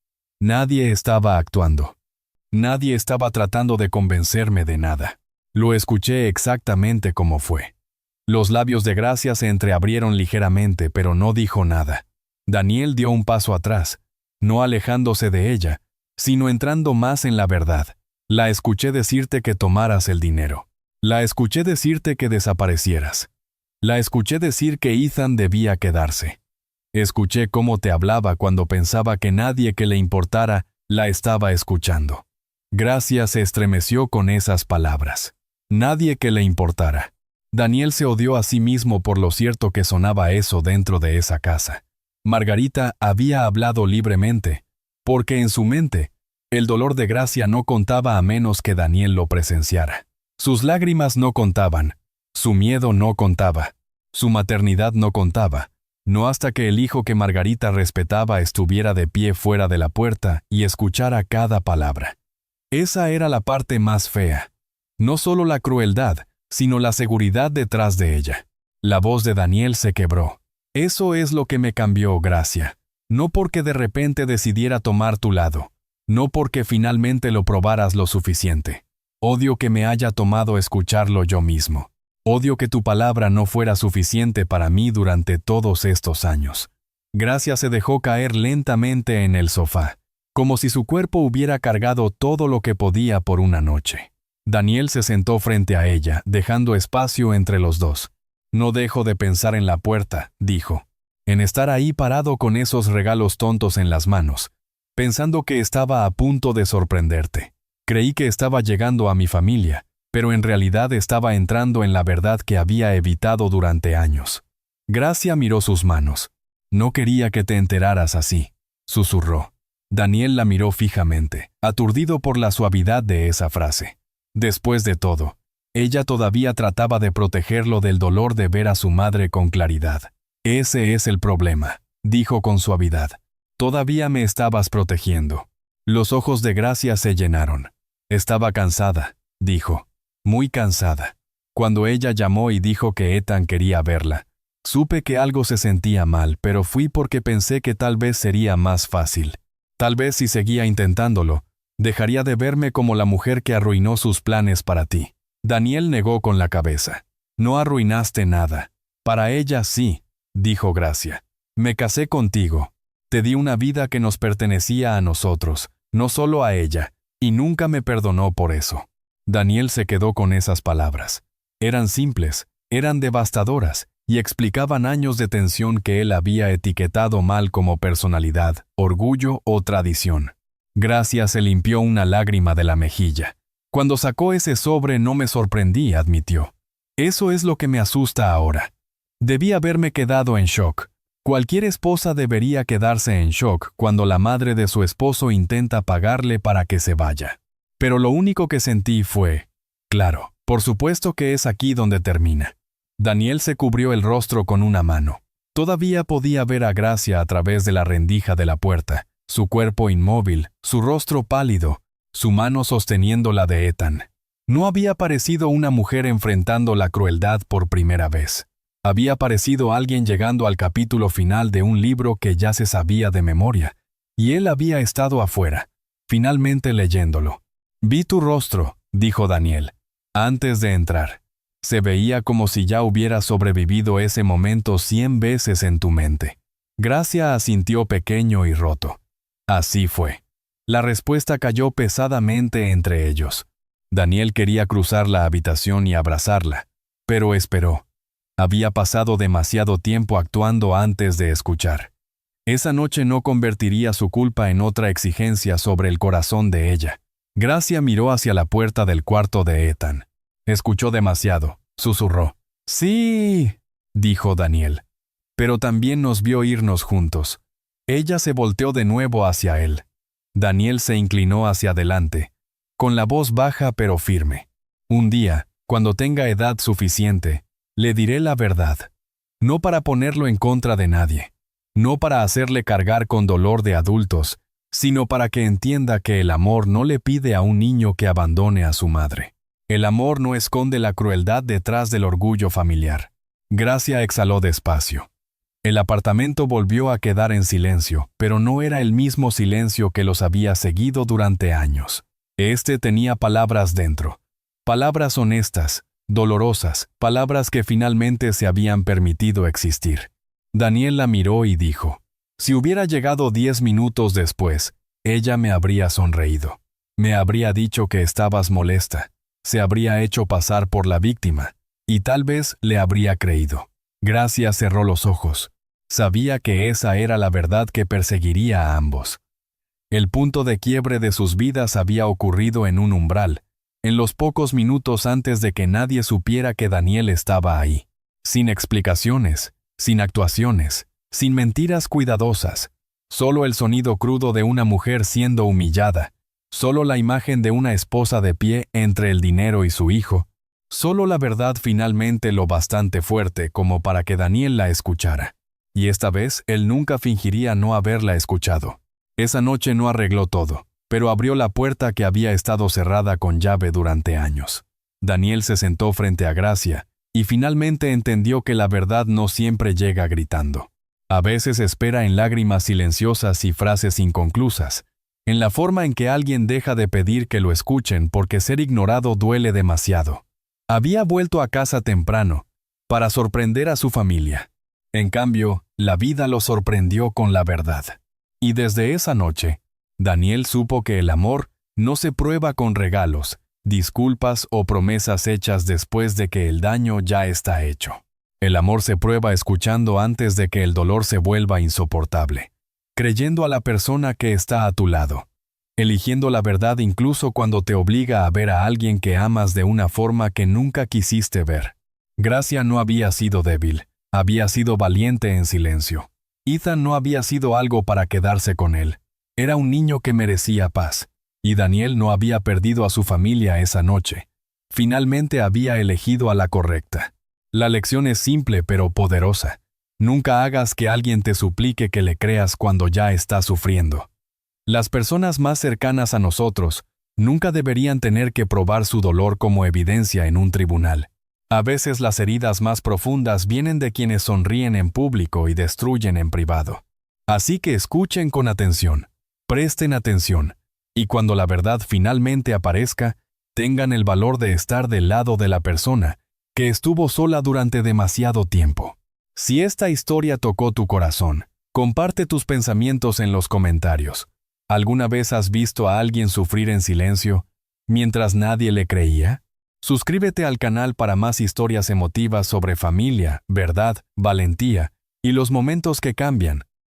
Nadie estaba actuando. Nadie estaba tratando de convencerme de nada. Lo escuché exactamente como fue. Los labios de Gracia se entreabrieron ligeramente, pero no dijo nada. Daniel dio un paso atrás, no alejándose de ella, sino entrando más en la verdad. La escuché decirte que tomaras el dinero. La escuché decirte que desaparecieras. La escuché decir que Ethan debía quedarse. Escuché cómo te hablaba cuando pensaba que nadie que le importara la estaba escuchando. Gracia se estremeció con esas palabras. Nadie que le importara. Daniel se odió a sí mismo por lo cierto que sonaba eso dentro de esa casa. Margarita había hablado libremente, porque en su mente, el dolor de Gracia no contaba a menos que Daniel lo presenciara. Sus lágrimas no contaban, su miedo no contaba, su maternidad no contaba, no hasta que el hijo que Margarita respetaba estuviera de pie fuera de la puerta y escuchara cada palabra. Esa era la parte más fea. No solo la crueldad, sino la seguridad detrás de ella. La voz de Daniel se quebró. Eso es lo que me cambió, Gracia. No porque de repente decidiera tomar tu lado. No porque finalmente lo probaras lo suficiente. Odio que me haya tomado escucharlo yo mismo. Odio que tu palabra no fuera suficiente para mí durante todos estos años. Gracia se dejó caer lentamente en el sofá, como si su cuerpo hubiera cargado todo lo que podía por una noche. Daniel se sentó frente a ella, dejando espacio entre los dos. No dejo de pensar en la puerta, dijo, en estar ahí parado con esos regalos tontos en las manos, pensando que estaba a punto de sorprenderte. Creí que estaba llegando a mi familia, pero en realidad estaba entrando en la verdad que había evitado durante años. Gracia miró sus manos. No quería que te enteraras así, susurró. Daniel la miró fijamente, aturdido por la suavidad de esa frase. Después de todo, ella todavía trataba de protegerlo del dolor de ver a su madre con claridad. Ese es el problema, dijo con suavidad. Todavía me estabas protegiendo. Los ojos de Gracia se llenaron. Estaba cansada, dijo. Muy cansada. Cuando ella llamó y dijo que Ethan quería verla, supe que algo se sentía mal, pero fui porque pensé que tal vez sería más fácil. Tal vez si seguía intentándolo, dejaría de verme como la mujer que arruinó sus planes para ti. Daniel negó con la cabeza. No arruinaste nada. Para ella sí, dijo Gracia. Me casé contigo. Te di una vida que nos pertenecía a nosotros, no solo a ella, y nunca me perdonó por eso. Daniel se quedó con esas palabras. Eran simples, eran devastadoras, y explicaban años de tensión que él había etiquetado mal como personalidad, orgullo o tradición. Gracia se limpió una lágrima de la mejilla. Cuando sacó ese sobre no me sorprendí, admitió. Eso es lo que me asusta ahora. Debí haberme quedado en shock. Cualquier esposa debería quedarse en shock cuando la madre de su esposo intenta pagarle para que se vaya. Pero lo único que sentí fue, claro, por supuesto que es aquí donde termina. Daniel se cubrió el rostro con una mano. Todavía podía ver a Gracia a través de la rendija de la puerta, su cuerpo inmóvil, su rostro pálido, su mano sosteniendo la de Ethan. No había parecido una mujer enfrentando la crueldad por primera vez. Había parecido alguien llegando al capítulo final de un libro que ya se sabía de memoria, y él había estado afuera, finalmente leyéndolo. Vi tu rostro, dijo Daniel, antes de entrar. Se veía como si ya hubiera sobrevivido ese momento 100 veces en tu mente. Gracia asintió pequeño y roto. Así fue. La respuesta cayó pesadamente entre ellos. Daniel quería cruzar la habitación y abrazarla, pero esperó. Había pasado demasiado tiempo actuando antes de escuchar. Esa noche no convertiría su culpa en otra exigencia sobre el corazón de ella. Gracia miró hacia la puerta del cuarto de Ethan. Escuchó demasiado, susurró. Sí, dijo Daniel. Pero también nos vio irnos juntos. Ella se volteó de nuevo hacia él. Daniel se inclinó hacia adelante, con la voz baja pero firme. Un día, cuando tenga edad suficiente, le diré la verdad. No para ponerlo en contra de nadie, no para hacerle cargar con dolor de adultos, sino para que entienda que el amor no le pide a un niño que abandone a su madre. El amor no esconde la crueldad detrás del orgullo familiar. Gracia exhaló despacio. El apartamento volvió a quedar en silencio, pero no era el mismo silencio que los había seguido durante años. Este tenía palabras dentro. Palabras honestas, dolorosas, palabras que finalmente se habían permitido existir. Daniel la miró y dijo, si hubiera llegado 10 minutos después, ella me habría sonreído. Me habría dicho que estabas molesta. Se habría hecho pasar por la víctima, y tal vez le habría creído. Gracia cerró los ojos. Sabía que esa era la verdad que perseguiría a ambos. El punto de quiebre de sus vidas había ocurrido en un umbral, en los pocos minutos antes de que nadie supiera que Daniel estaba ahí. Sin explicaciones, sin actuaciones, sin mentiras cuidadosas, solo el sonido crudo de una mujer siendo humillada, solo la imagen de una esposa de pie entre el dinero y su hijo, solo la verdad finalmente lo bastante fuerte como para que Daniel la escuchara. Y esta vez él nunca fingiría no haberla escuchado. Esa noche no arregló todo, pero abrió la puerta que había estado cerrada con llave durante años. Daniel se sentó frente a Gracia, y finalmente entendió que la verdad no siempre llega gritando. A veces espera en lágrimas silenciosas y frases inconclusas, en la forma en que alguien deja de pedir que lo escuchen porque ser ignorado duele demasiado. Había vuelto a casa temprano, para sorprender a su familia. En cambio, la vida lo sorprendió con la verdad. Y desde esa noche, Daniel supo que el amor no se prueba con regalos, disculpas o promesas hechas después de que el daño ya está hecho. El amor se prueba escuchando antes de que el dolor se vuelva insoportable, creyendo a la persona que está a tu lado, eligiendo la verdad incluso cuando te obliga a ver a alguien que amas de una forma que nunca quisiste ver. Gracia no había sido débil, había sido valiente en silencio. Ethan no había sido algo para quedarse con él. Era un niño que merecía paz. Y Daniel no había perdido a su familia esa noche. Finalmente había elegido a la correcta. La lección es simple pero poderosa. Nunca hagas que alguien te suplique que le creas cuando ya está sufriendo. Las personas más cercanas a nosotros nunca deberían tener que probar su dolor como evidencia en un tribunal. A veces las heridas más profundas vienen de quienes sonríen en público y destruyen en privado. Así que escuchen con atención, presten atención, y cuando la verdad finalmente aparezca, tengan el valor de estar del lado de la persona que estuvo sola durante demasiado tiempo. Si esta historia tocó tu corazón, comparte tus pensamientos en los comentarios. ¿Alguna vez has visto a alguien sufrir en silencio mientras nadie le creía? Suscríbete al canal para más historias emotivas sobre familia, verdad, valentía y los momentos que cambian.